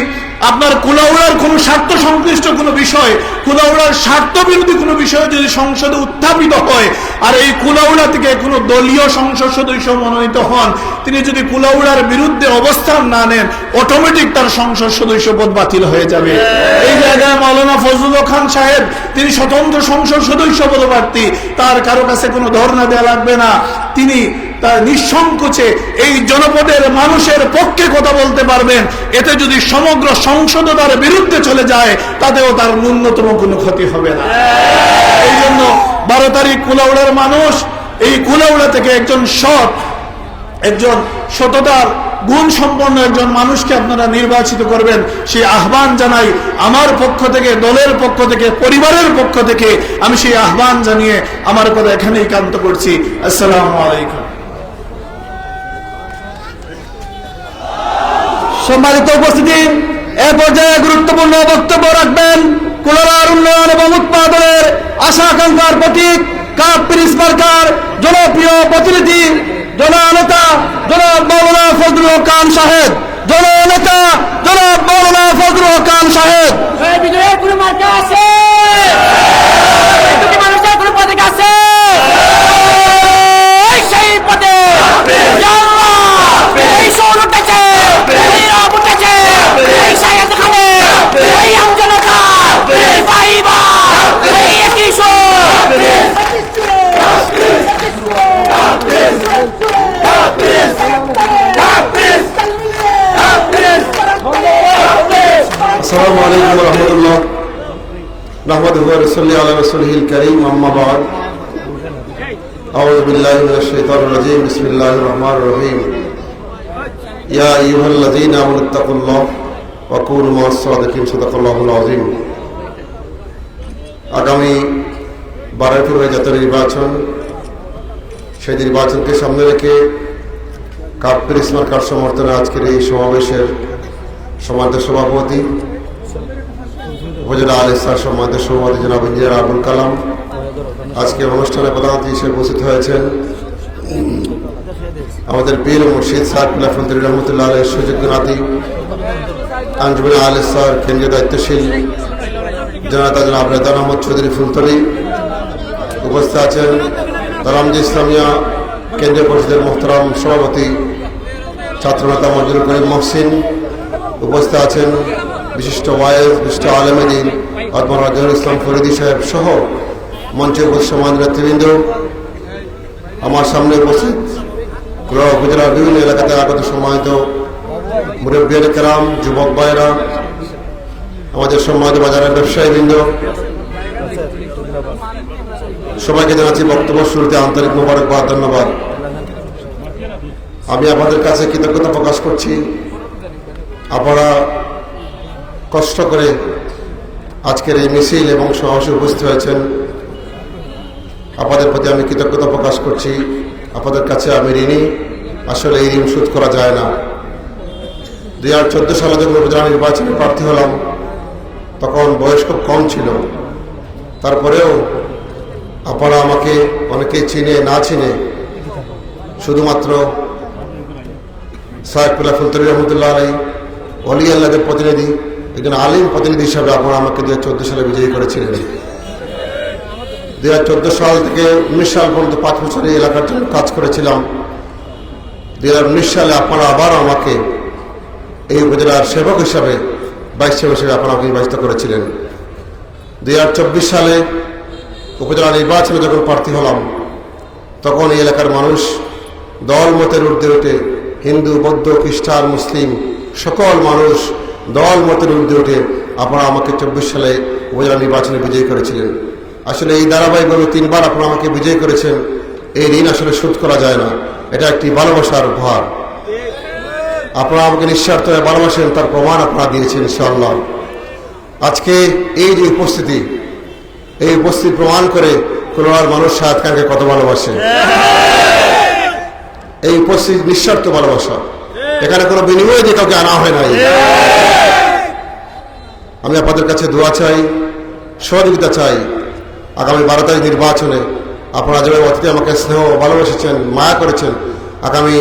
আপনার কুলাউড়ার কোন স্বার্থ সংশ্লিষ্ট কোন বিষয়, কুলাউড়ার স্বার্থ বিরোধী কোন বিষয় যদি সংসদে উত্থাপিত হয়, আর এই কুলাউড়া থেকে কোন দলীয় সংসদ সদস্য মনোনীত হন, তিনি যদি কুলাউড়ার বিরুদ্ধে অবস্থান না নেন, অটোমেটিক তার সংসদ সদস্য পদ বাতিল হয়ে যাবে। এই জায়গায় মাওলানা ফজলুল হক খান সাহেব, তিনি স্বতন্ত্র সংসদ সদস্য পদপ্রার্থী, তার কারো কাছে কোনো ধর্ণা দেওয়া লাগবে না। তিনি তার নিঃসংকোচে এই জনপদের মানুষের পক্ষে কথা বলতে পারবেন। এতে যদি সমগ্র সংসদ তার বিরুদ্ধে চলে যায়, তাতেও তার ন্যূনতম কোনো ক্ষতি হবে না। এই জন্য 12 তারিখ কুলাউড়ার মানুষ, এই কুলাউড়া থেকে একজন সৎ, একজন সততার গুণ সম্পন্ন একজন মানুষকে আপনারা নির্বাচিত করবেন, সেই আহ্বান জানাই। আমার পক্ষ থেকে, দলের পক্ষ থেকে, পরিবারের পক্ষ থেকে আমি সেই আহ্বান জানিয়ে আমার কথা এখানেই কান্ত করছি। আসসালামু আলাইকুম। সম্মানিত উপস্থিতি, এ পর্যায়ে গুরুত্বপূর্ণ বক্তব্য রাখবেন কুলার উন্নয়ন এবং উৎপাদনের আশা আকাঙ্ক্ষার প্রতীক কাপ পিরিস মার্কার জনপ্রিয় প্রতিনিধি জননেতা জনাব মাওলানা ফজলুল হক খান সাহেব, জননেতা জনাব মাওলানা ফজলুল হক খান সাহেব। বিজয়ের কোনো মার্কা আছে? মানুষের কোনো পদক আছে? সেই পদে এই সৌর উঠেছে, এই রব উঠেছে, এই সায়াদ খানে, এই আমজনতা, এই ভাইবা, এই একই আসসালামু আলাইকুম ওয়া রাহমাতুল্লাহ। নাহমাদুহু ওয়া নুসাল্লি আলা রাসূলিহিল কারীম, আম্মা বা'দ। আউযু বিল্লাহি মিনাশ শাইতানির রাজীম। বিসমিল্লাহির রহমানির রহিম। ইয়া আইয়ুহাল্লাযীনা আমানুত্তাকুল্লাহ ওয়া কুনু মা'আস সাদিকিন। সাদাকাল্লাহুল আযীম। আগামী 12 ফেব্রুয়ারি জাতীয় নির্বাচন, সেই নির্বাচনকে সামনে রেখে কাপ পিরিস মার্কার সমর্থনে আজকের এই সমাবেশের সম্মানিত সভাপতি উপজেলা আল ইসলাম সম্মানিত সভাপতি জনাব ইঞ্জিনিয়ার আবুল কালাম, আজকের অনুষ্ঠানে প্রধান অতিথি হিসেবে উপস্থিত হয়েছেন আমাদের পীর মুর্শিদ সাহেবুল্লাহ ফজলুর রহমতুল্লাহ আলাইহির সুযোগ্য নাতি আঞ্জুমানে আল ইসলাম কেন্দ্রীয় দায়িত্বশীল জনতা জনাব রেদান আহমদ চৌধুরী ফুলতলি, উপস্থিত আছেন তারামজি ইসলামিয়া কেন্দ্রীয় পরিষদের মোহতারাম সভাপতি ছাত্রনেতা মঞ্জুর করিম মহসিন, উপস্থিত আছেন বিশিষ্ট ওয়াইজ বিশিষ্ট আলেমে দ্বীন আদমান রাজুল ইসলাম ফরিদি সাহেব সহ মঞ্চে উপস্থিত সমাজ নেতৃবৃন্দ, আমার সামনে উপস্থিত উপজেলার বিভিন্ন এলাকাতে আগত সম্মানিত মুরব্বিয়ানে কেরাম, যুবক ভাইয়েরা, আমাদের সম্মানিত বাজারের ব্যবসায়ীবৃন্দ, সবাইকে জানাচ্ছি বক্তব্য শুরুতে আন্তরিক মোবারকবাদ, ধন্যবাদ। আমি আপনাদের কাছে কৃতজ্ঞতা প্রকাশ করছি, আপনারা কষ্ট করে আজকের এই মিছিল এবং সমাবেশে উপস্থিত হয়েছেন। আপনাদের প্রতি আমি কৃতজ্ঞতা প্রকাশ করছি, আপনাদের কাছে আমি ঋণী। আসলে এই ঋণ শোধ করা যায় না। 2014 সালে যখন উপজেলা নির্বাচনে প্রার্থী হলাম তখন বয়স খুব কম ছিল, তারপরেও আপনারা আমাকে অনেকেই চিনে না চিনে শুধুমাত্র সাহেবুল্লাহ ফুলতলি রহমতুল্লাহ আলাইহি ওলি আল্লাহদের প্রতিনিধি, একজন আলিম প্রতিনিধি হিসাবে আপনারা আমাকে 2014 সালে বিজয়ী করেছিলেন। 2014 সাল থেকে 19 সাল পর্যন্ত 5 বছর এই এলাকার জন্য কাজ করেছিলাম। 2019 সালে আপনারা আবার আমাকে এই উপজেলার সেবক হিসাবে ভাইস চেয়ারম্যান হিসেবে আপনারা আমাকে নির্বাচিত করেছিলেন। 2024 সালে উপজেলা নির্বাচনে যখন প্রার্থী হলাম তখন এই এলাকার মানুষ দল মতের ঊর্ধ্বে উঠে, হিন্দু বৌদ্ধ খ্রিস্টান মুসলিম সকল মানুষ দল মতের ঊর্ধ্বে উঠে আপনারা আমাকে 24 সালে উপজেলা নির্বাচনে বিজয়ী করেছিলেন। আসলে এই ধারাবাহিকভাবে 3 বার আপনারা আমাকে বিজয়ী করেছেন। এই ঋণ আসলে শোধ করা যায় না, এটা একটি ভালোবাসার উপহার। আপনারা আমাকে নিঃস্বার্থভাবে ভালোবাসেন, তার প্রমাণ আপনারা দিয়েছেন ইনশাআল্লাহ। আজকে এই যে উপস্থিতি, এই উপস্থিতি প্রমাণ করে খুলনার মানুষ শাহেদ খানকে কত ভালোবাসে। এই উপস্থিতি নিঃস্বার্থ ভালোবাসা, এখানে কোনো বিনিময় দিয়ে কাউকে আনা হয় নাই। আমি আপনাদের কাছে দোয়া চাই, সহযোগিতা চাই। আগামী 12 তারিখ নির্বাচনে আপনারা যেভাবে অতীতে আমাকে স্নেহ ভালোবেসেছেন, মায়া করেছেন, আগামী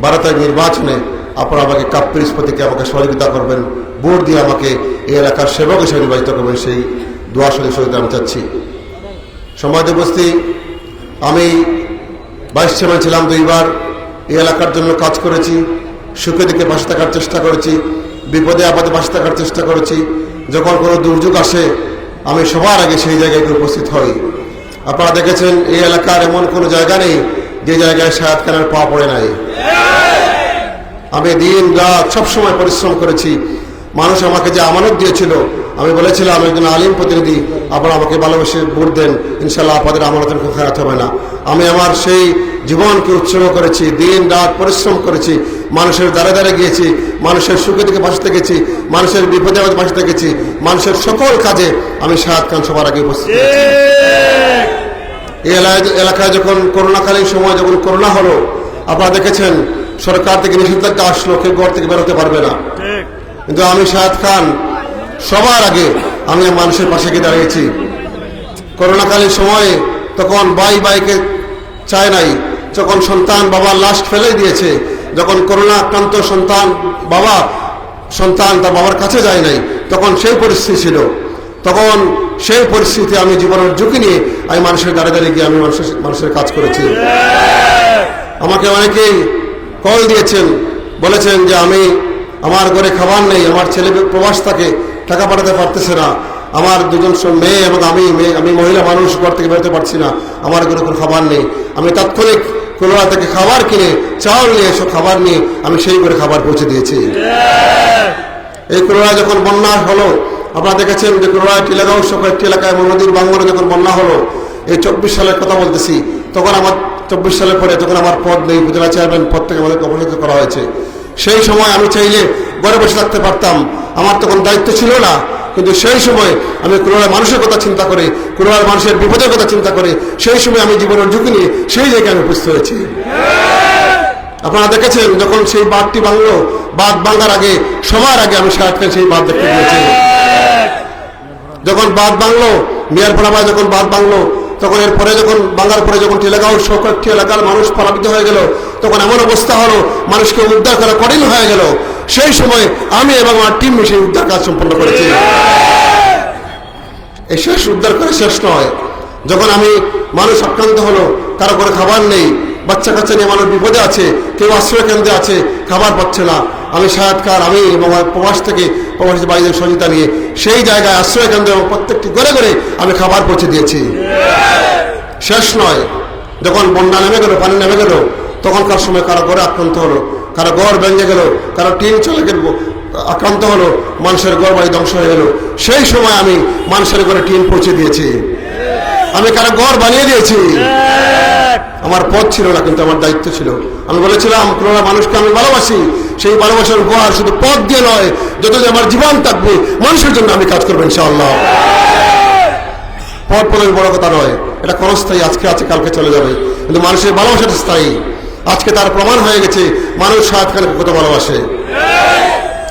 12 তারিখ নির্বাচনে আপনারা আমাকে কাপ পিরিস প্রতীকে আমাকে সহযোগিতা করবেন, ভোট দিয়ে আমাকে এই এলাকার সেবক হিসেবে নির্বাচিত করবেন, সেই দোয়া সহযোগিতা আমি চাচ্ছি। সম্মানিত উপস্থিতি, আমি ভাইস চেয়ারম্যান ছিলাম 2 বার। এই এলাকার জন্য কাজ করেছি, সুখে দিকে পাশে থাকার চেষ্টা করেছি, বিপদে আপদে পাশে থাকার চেষ্টা করেছি। যখন কোনো দুর্যোগ আসে আমি সবার আগে সেই জায়গায় উপস্থিত হই। আপনারা দেখেছেন এই এলাকার এমন কোনো জায়গা নেই যে জায়গায় শাহেদ খানের পা পড়ে নাই। আমি দিন রাত সবসময় পরিশ্রম করেছি। মানুষ আমাকে যে আমানত দিয়েছিল, আমি বলেছিলাম একজন আলিম প্রতিনিধি, আপনারা আমাকে ভালোবেসে ভোট দেন, ইনশাল্লাহ আপনাদের আমানতের কোনো খারাপ হবে না। আমি আমার সেই জীবনকে উৎসর্গ করেছি, দিন রাত পরিশ্রম করেছি, মানুষের দ্বারে দ্বারে গিয়েছি, মানুষের সুখে থেকে পাশে থেকেছি, মানুষের বিপদে পাশে থেকেছি, মানুষের সকল কাজে আমি শাহেদ খান সবার আগে উপস্থিত আছি। এই এলাকায় যখন করোনাকালীন সময় যখন করোনা হলো, আপনারা দেখেছেন সরকার থেকে নিষেধাজ্ঞা আসলো, কেউ ঘর থেকে বেরোতে পারবে না। কিন্তু আমি শাহেদ খান সবার আগে আমি মানুষের পাশে গিয়ে দাঁড়িয়েছি। করোনাকালীন সময়ে তখন বাইকে চায় নাই, যখন সন্তান বাবার লাশ ফেলে দিয়েছে, যখন করোনা আক্রান্ত সন্তান তার বাবার কাছে যায় নাই, তখন সেই পরিস্থিতি ছিল। তখন সেই পরিস্থিতি আমি জীবনের ঝুঁকি নিয়ে আমি মানুষের দাঁড়িয়ে গিয়ে আমি মানুষের কাজ করেছি। আমাকে অনেকেই কল দিয়েছেন, বলেছেন যে আমার ঘরে খাবার নেই, আমার ছেলে প্রবাস থাকে, টাকা পাঠাতে পারতেছে না, আমার দুজন মেয়ে এবং আমি মহিলা মানুষ ঘর থেকে বেরোতে পারছি না, আমার ঘরে কোনো খাবার নেই। আমি তাৎক্ষণিক কোরোনা থেকে খাবার কিনে চাউল নিয়ে এসব খাবার নিয়ে আমি সেই করে খাবার পৌঁছে দিয়েছি। এই করোনা যখন বন্যা হলো, আপনারা দেখেছেন যে করোনা টিলাগাঁও সহ একটি এলাকায় নদীর বাঙ্গনে যখন বন্যা হলো, এই 24 সালের কথা বলতেছি, তখন আমার 24 সালের পরে যখন আমার পদ নেই, উপজেলা চেয়ারম্যান পদ থেকে আমাদেরকে অপসারিত করা হয়েছে। সেই সময় আমি চাইলে ঘরে বসে থাকতে পারতাম, আমার তখন দায়িত্ব ছিল না, কিন্তু সেই সময় আমি করোনার মানুষের কথা চিন্তা করে, করোনার মানুষের বিপদের কথা চিন্তা করে সেই সময় আমি জীবনের ঝুঁকি নিয়ে সেই জায়গায় আমি উপস্থিত হয়েছি। আপনারা দেখেছেন যখন সেই বাঁধটি ভাঙলো, বাঁধ ভাঙার আগে সবার আগে আমি সারাক্ষণ সেই বাঁধ দেখতে গিয়েছি। যখন বাঁধ ভাঙলো, মিয়ারপাড়া যখন বাঁধ ভাঙলো, তখন এরপরে যখন ভাঙার পরে যখন টিলাগাঁও সহ কয়েকটি এলাকার মানুষ প্লাবিত হয়ে গেল, তখন এমন অবস্থা হলো মানুষকে উদ্ধার করা কঠিন হয়ে গেল। সেই সময় আমি এবং আমার টিম মিশে উদ্ধার কাজ সম্পন্ন করেছি। এই শেষ উদ্ধার করে শেষ নয়, যখন মানুষ আক্রান্ত হলো, কারো করে খাবার নেই, বাচ্চা কাচ্চা নিয়ে মানুষ বিপদে আছে, কেউ আশ্রয় কেন্দ্রে আছে, খাবার পাচ্ছে না, আমি সায়াদ খান আমি এবং প্রবাসী ভাইদের সহযোগিতা নিয়ে সেই জায়গায় আশ্রয় কেন্দ্রে এবং প্রত্যেকটি ঘরে ঘরে আমি খাবার পৌঁছে দিয়েছি। শেষ নয়, যখন বন্যা নেমে গেল, পানি নেমে গেল, তখনকার সময় কারো ঘরে আক্রান্ত হলো, কারো ঘর ভেঙে গেল, কারো টিন চলে গেল, আক্রান্ত হলো, মানুষের ঘর বাড়ি ধ্বংস হয়ে গেল, সেই সময় আমি মানুষের ঘরে টিন পৌঁছে দিয়েছি, আমি কারো ঘর বানিয়ে দিয়েছি। আমার পদ ছিল না, কিন্তু আমার দায়িত্ব ছিল। আমি বলেছিলাম করোনা মানুষকে আমি ভালোবাসি, সেই ভালোবাসার উপহার শুধু পদ দিয়ে নয়, যতদিন আমার জীবন থাকবে মানুষের জন্য আমি কাজ করবো ইনশাআল্লাহ। পদের বড় কথা নয়, এটা ক্ষণস্থায়ী, আজকে আছে কালকে চলে যাবে, কিন্তু মানুষের ভালোবাসাটা স্থায়ী। আজকে তার প্রমাণ হয়ে গেছে মানুষ সাহায্য খানকে কত ভালোবাসে।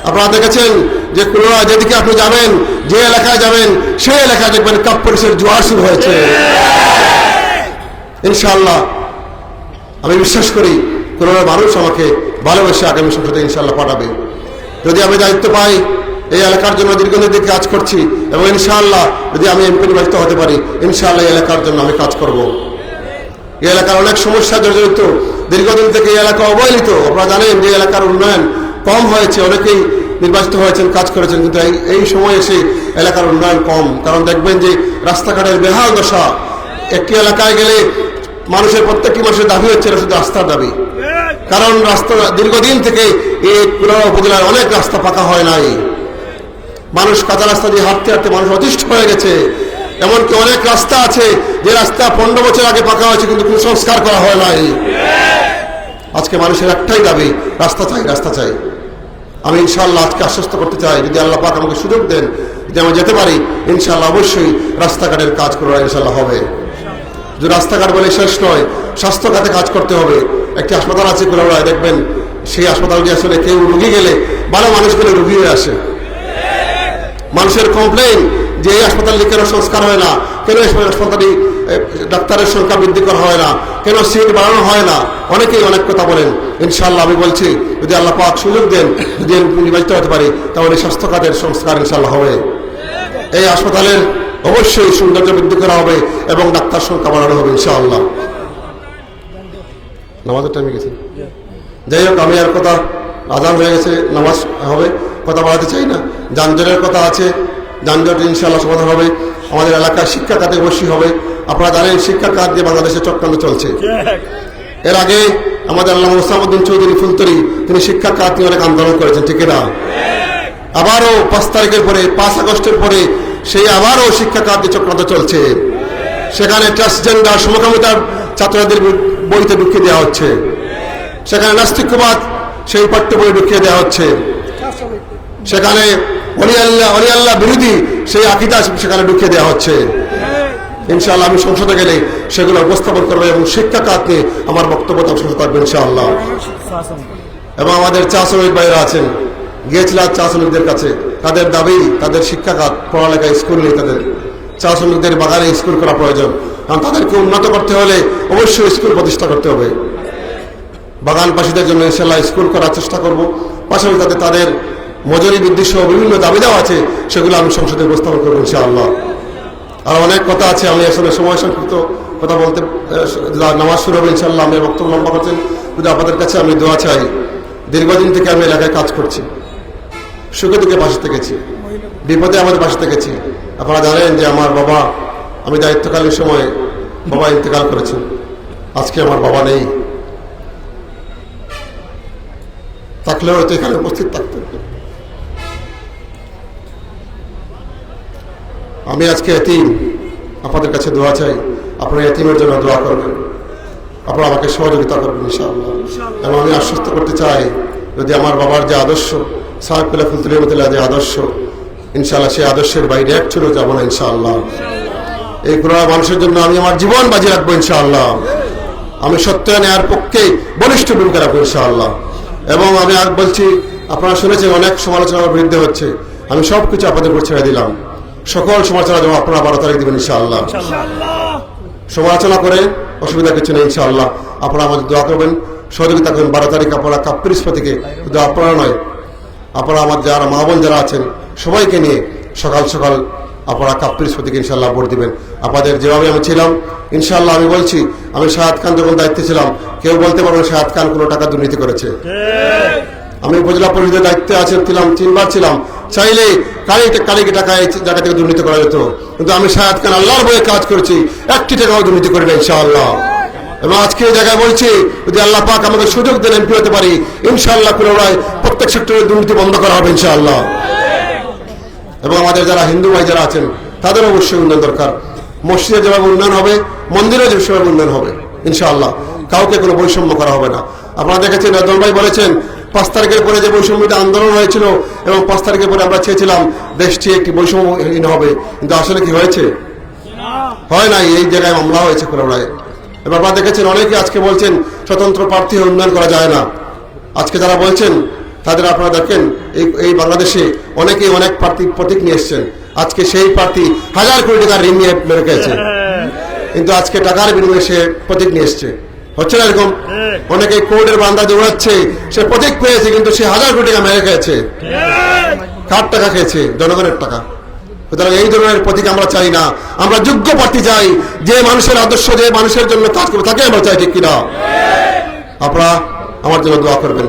আপনারা দেখেছেন যে করোনা যেদিকে আপনি যাবেন, যে এলাকায় যাবেন, সেই এলাকায় দেখবেন কাপ পুলিশের জোয়ার শুরু হয়েছে। ইনশাআল্লাহ আমি বিশ্বাস করি করোনার মানুষ আমাকে ভালোবেসে আগামী সংসদে ইনশাআল্লাহ পাঠাবে। যদি আমি দায়িত্ব পাই, এই এলাকার জন্য দীর্ঘদিন থেকে কাজ করছি, এবং ইনশাআল্লাহ যদি আমি এমপি নির্বাচিত হতে পারি, ইনশাআল্লাহ এই এলাকার জন্য আমি কাজ করব। এই এলাকার অনেক সমস্যা জড়িত, দীর্ঘদিন থেকে এই এলাকা অবহেলিত। আপনারা জানেন যে এলাকার উন্নয়ন কম হয়েছে, অনেকেই নির্বাচিত হয়েছেন, কাজ করেছেন, কিন্তু এই সময় এসে এলাকার উন্নয়ন কম। কারণ দেখবেন যে রাস্তাঘাটের বেহাল দশা, একটি এলাকায় গেলে মানুষের প্রত্যেকটি মানুষের দাবি হচ্ছে শুধু রাস্তার দাবি। কারণ রাস্তা দীর্ঘদিন থেকে এই কুলাউড়া উপজেলার অনেক রাস্তা পাকা হয় নাই, মানুষ কাঁচা রাস্তা দিয়ে হাঁটতে হাঁটতে মানুষ অতিষ্ঠ হয়ে গেছে। এমনকি অনেক রাস্তা আছে যে রাস্তা 15 বছর আগে পাকা হয়েছে, কিন্তু কোনো সংস্কার করা হয় নাই। আজকে মানুষের একটাই দাবি, রাস্তা চাই, রাস্তা চাই। আমি ইনশাআল্লাহ আজকে আশ্বস্ত করতে চাই, যদি আল্লাহ পাক আমাকে সুযোগ দেন, যদি আমি যেতে পারি, ইনশাআল্লাহ অবশ্যই রাস্তাঘাটের কাজ করা ইনশাআল্লাহ হবে। যে রাস্তাঘাট বলে শেষ নয়, স্বাস্থ্য খাতে কাজ করতে হবে। একটি হাসপাতাল আছে কুলাউড়ায়, দেখবেন সেই হাসপাতালটি আসলে কেউ রুগী গেলে, ভালো মানুষ গেলে রুগী হয়ে আসে। মানুষের কমপ্লেন যে এই হাসপাতালটি কেন সংস্কার হয় না, কেন হাসপাতালটি ডাক্তারের সংখ্যা বৃদ্ধি করা হয় না, কেন সিট বাড়ানো হয় না, অনেকেই অনেক কথা বলেন। ইনশাআল্লাহ আমি বলছি যদি আল্লাহ পাক সুযোগ দেন, যদি নির্বাচিত হতে পারি, তাহলে স্বাস্থ্য খাতের সংস্কার ইনশাআল্লাহ হবে। এই হাসপাতালের অবশ্যই সৌন্দর্য বৃদ্ধি করা হবে এবং ডাক্তার সংখ্যা বাড়ানো হবে ইনশাআল্লাহ। নামাজের টাইমে গেছি, যাই হোক, আমি আর কথা, আজান হয়ে গেছে, নামাজ হবে, কথা বাড়াতে চাই না। যানজটের কথা আছে, যানজট ইনশাআল্লাহ সমাধান হবে। আমাদের এলাকার শিক্ষা খাতে অবশ্যই হবে। আপনারা জানেন শিক্ষা খাত দিয়ে বাংলাদেশে চক্রান্ত চলছে। এর আগে আমাদের আল্লামা ওসামউদ্দিন চৌধুরী ফুলতরি, তিনি শিক্ষা খাত নিয়ে অনেক আন্দোলন করেছেন, ঠিক না? আবারও 5 তারিখের পরে, 5 আগস্টের পরে সেই আবারও শিক্ষা খাত দিয়ে চক্রান্ত চলছে। সেখানে ট্রান্সজেন্ডার সমকামিতার ছাত্রদের বইতে ঢুকিয়ে দেওয়া হচ্ছে, সেখানে নাস্তিক্যবাদ সেই পাঠ্য বই ঢুকিয়ে দেওয়া হচ্ছে, সেখানে অলিয়াল্লাহ বিরোধী সেই আকীদা সেখানে ঢুকিয়ে দেওয়া হচ্ছে। ইনশাআল্লাহ আমি সংসদে গেলে সেগুলো উপস্থাপন করবো এবং শিক্ষা খাত নিয়ে আমার বক্তব্য সংসদ থাকবে ইনশাআল্লাহ। এবং আমাদের চা শ্রমিক ভাইরা আছেন, গিয়েছিলাম চা শ্রমিকদের কাছে, তাদের দাবি, তাদের শিক্ষাখাত, পড়ালেখা, স্কুল নেই, তাদের চা শ্রমিকদের বাগানে স্কুল করা প্রয়োজন। কারণ তাদেরকে উন্নত করতে হলে অবশ্যই স্কুল প্রতিষ্ঠা করতে হবে। বাগানবাসীদের জন্য ইনশাল্লাহ স্কুল করার চেষ্টা করব। পাশাপাশি তাদের মজুরি বৃদ্ধি সহ বিভিন্ন দাবি দেওয়া আছে, সেগুলো আমি সংসদে উপস্থাপন করবো ইনশাআল্লাহ। আর অনেক কথা আছে, আমি আসলে সময় সংক্ষিপ্ত কথা বলতে, নামাজ শুরু হবে ইনশাআল্লাহ। আমি বক্তব্য লম্বা করছেন, কিন্তু আপনাদের কাছে আমি দোয়া চাই। দীর্ঘদিন থেকে আমি এলাকায় কাজ করছি, সুখে দুঃখে পাশে থেকেছি, বিপদে আমাদের পাশে থেকেছি। আপনারা জানেন যে আমার বাবা, আমি দায়িত্বকালীন সময়ে বাবা ইন্তেকাল করেছেন। আজকে আমার বাবা নেই, থাকলেও হয়তো এখানে উপস্থিত থাকতেন। আমি আজকে এতিম, আপনাদের কাছে দোয়া চাই, আপনারা এতিমের জন্য দোয়া করবেন, আপনারা আমাকে সহযোগিতা করবেন ইনশাআল্লাহ। এবং আমি আশ্বস্ত করতে চাই, যদি আমার বাবার যে আদর্শ, সাহেব ফুলতুলিয়া যে আদর্শ, ইনশাআল্লাহ সেই আদর্শের বাইরে এক চলে যাবো না ইনশাআল্লাহ। এই পুরা মানুষের জন্য আমি আমার জীবন বাজি রাখবো ইনশাআল্লাহ। আমি সত্য ন্যায়ের পক্ষে বলিষ্ঠ ভূমিকা রাখবো ইনশাআল্লাহ। এবং আমি আর বলছি, আপনারা শুনেছেন অনেক সমালোচনার বিরুদ্ধে হচ্ছে, আমি সব কিছু আপনাদের উপর ছেড়ে দিলাম। সকল সমালোচনা যেমন আপনারা 12 তারিখ দেবেন ইনশাআল্লাহ। সমালোচনা করে অসুবিধা কিছু নেই ইনশাআল্লাহ। আপনারা আমাদের দোয়া করবেন, সহযোগিতা করবেন। 12 তারিখ আপনারা কাপ্পির থেকে, শুধু আপনারা নয়, আপনারা আমার যারা মা বোন যারা আছেন সবাইকে নিয়ে সকাল সকাল আপনারা কাপ্পির থেকে ইনশাআল্লাহ ভোট দিবেন। আপনাদের যেভাবে আমি ছিলাম ইনশাআল্লাহ, আমি বলছি, আমি শাহাদ খান যখন দায়িত্বে ছিলাম, কেউ বলতে পারবেন শাহাদ খান কোনো টাকা দুর্নীতি করেছে। আমি উপজেলা পরিষদের দায়িত্বে ছিলাম, 3 বার ছিলাম, চাইলে কালিকে টাকা এই জায়গা থেকে দুর্নীতি করা যেত, কিন্তু আমি শাহাদ খান আল্লাহর বয়ে কাজ করেছি, একটি টাকাও দুর্নীতি করি না ইনশাআল্লাহ। এবং আজকে এই জায়গায় বলছি, যদি আল্লাহ পাক আমাদের সুযোগ দেন এমপি হতে পারি, ইনশাআল্লাহ পুনরায় প্রত্যেক সেক্টরে দুর্নীতি বন্ধ করা হবে ইনশাআল্লাহ। এবং আমাদের যারা হিন্দু ভাই যারা আছেন, তাদের অবশ্যই উন্নয়ন দরকার। মসজিদে যেভাবে উন্নয়ন হবে, মন্দিরে যেভাবে উন্নয়ন হবে ইনশাআল্লাহ। কাউকে কোনো বৈষম্য করা হবে না। আপনারা দেখেছেন, রাজন ভাই বলেছেন 5 তারিখের পরে যে বৈষম্যটা আন্দোলন হয়েছিল, এবং 5 তারিখের পরে আমরা চেয়েছিলাম দেশটি একটি বৈষম্যহীন হবে, কিন্তু আসলে কি হয়েছে? হয় নাই। এই জায়গায় মামলা হয়েছে পুনরায়। এবার আপনারা দেখেছেন, অনেকে আজকে বলছেন স্বতন্ত্র প্রার্থী উন্নয়ন করা যায় না। আজকে যারা বলছেন তাদের আপনারা দেখেন, এই বাংলাদেশে অনেকেই অনেক প্রার্থী প্রতীক নিয়ে এসছেন। আজকে সেই প্রার্থী 1000 কোটি টাকার ঋণ নিয়ে মেরে খেয়েছে, কিন্তু আজকে টাকার বিনিময়ে সে প্রতীক নিয়ে এসছে। হচ্ছে না এরকম? অনেকে কোর্টের বান্দা দৌড়াচ্ছে, সে প্রতীক পেয়েছে, কিন্তু সে 1000 কোটি টাকা মেরে খেয়েছে। কার টাকা খেয়েছে? জনগণের টাকা। সুতরাং এই ধরনের প্রতীক আমরা চাই না। আমরা যোগ্য প্রার্থী চাই, যে মানুষের আদর্শ, যে মানুষের জন্য কাজ করবে, তাকে আমরা চাই, ঠিক কিনা? আপনারা আমার জন্য দোয়া করবেন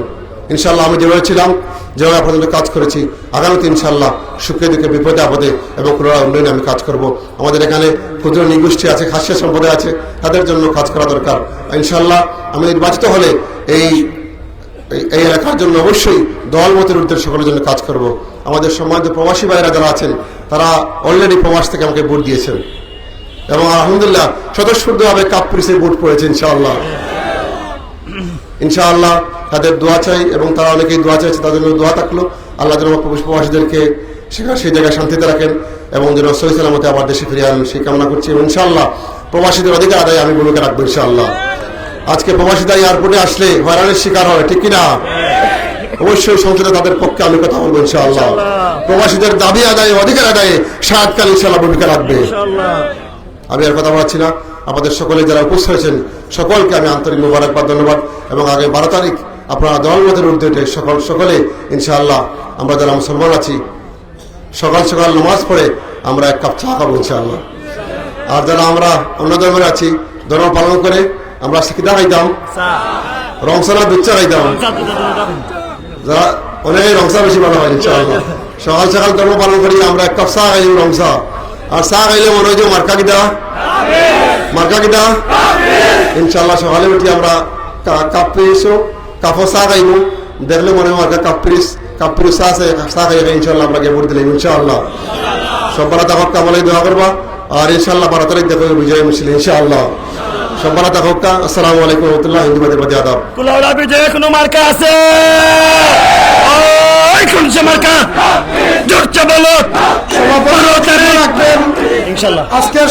ইনশাআল্লাহ। আমি যেভাবে ছিলাম, যেভাবে আপনাদের কাজ করেছি, আগামীতে ইনশাআল্লাহ সুখে দুঃখে বিপদে আপদে এবং পুনরায় উন্নয়নে আমি কাজ করব। আমাদের এখানে ক্ষুদ্র নিগোষ্ঠী আছে, খাসিয়া সম্প্রদায় আছে, তাদের জন্য কাজ করা দরকার ইনশাআল্লাহ। আমি নির্বাচিত হলে এই এলাকার জন্য অবশ্যই দলমতের উদ্দেশ্যে সকলের জন্য কাজ করব। আমাদের সম্মানিত প্রবাসী ভাইরা যারা আছেন, তারা অলরেডি প্রবাস থেকে আমাকে ভোট দিয়েছেন, এবং আলহামদুলিল্লাহ স্বতঃস্ফূর্তভাবে কাপ্পিরিসে ভোট পড়েছে ইনশাআল্লাহ। ইনশাআল্লাহ তাদের দোয়া চাই, এবং তারা অনেকেই দোয়া চাইছে, তাদের জন্য দোয়া থাকলো। আল্লাহ যেন প্রবাসীদেরকে সেই জায়গায় শান্তিতে রাখেন, এবং যেন সহি সালামতে আবার দেশে ফিরে আনেন, সেই কামনা করছি। এবং ইনশাআল্লাহ প্রবাসীদের অধিকার আদায় আমি ভূমিকা রাখবো ইনশাআল্লাহ। আজকে প্রবাসীরা এয়ারপোর্টে আসলে হয়রানির শিকার হয়, ঠিক কিনা? অবশ্যই সংসদে তাদের পক্ষে আমি কথা বলবো ইনশাআল্লাহ। প্রবাসীদের দাবি আদায়, অধিকার আদায়ে শাহাদ খান ইনশাআল্লাহ ভূমিকা রাখবে। আমি আর কথা বলছি না। আমাদের সকলে যারা উপস্থিত হয়েছেন সকলকে আমি আন্তরিক মোবারকবাদ, ধন্যবাদ। এবং আগে 12 তারিখ আপনারা দলমতের উদ্যোগে সকলে ইনশাআল্লাহ, আমরা যারা মুসলমান আছি, সকাল সকাল নামাজ পড়ে আমরা 1 কাপ চা খাবো ইনশাআল্লাহ। আর যারা আমরা অন্য ধর্মের আছি, ধর্ম পালন করে আমরা শিক্ষিতা খাইতাম, রংসারা দুচ্চা খাইতাম, যারা অনেক রংসা বেশি ভালো হয় ইনশাআল্লাহ। সকাল সকাল ধর্ম পালন করি আমরা 1 কাপ চা খাই, রংসা। আর চা খাইলে মনে হয় যে মার্কা কিদা ইনশাআল্লাহ। সকালে উঠি আমরা কাপড় চা খাইব, দেখলে মনে হয় কাপ্পিরিস চা খাই ইনশাআল্লাহ আমরা গিয়ে ভোট দিলাম ইনশাআল্লাহ। সব্বারা তাহক কামালাই দোয়া করবা, আর ইনশাআল্লাহ 12 তারিখ দেখো বিজয় মিছিল ইনশাআল্লাহ। সব্বারা তাহক। আসসালামু আলাইকুম ওয়া রাহমাতুল্লাহি ওয়া বারাকাতুহু। আদাব। কুলাউড়া বিজয় কোনো মার্কা আছে? ওই কোন মার্কা? জোরছে বলো। ইনশাআল্লাহ। আজকের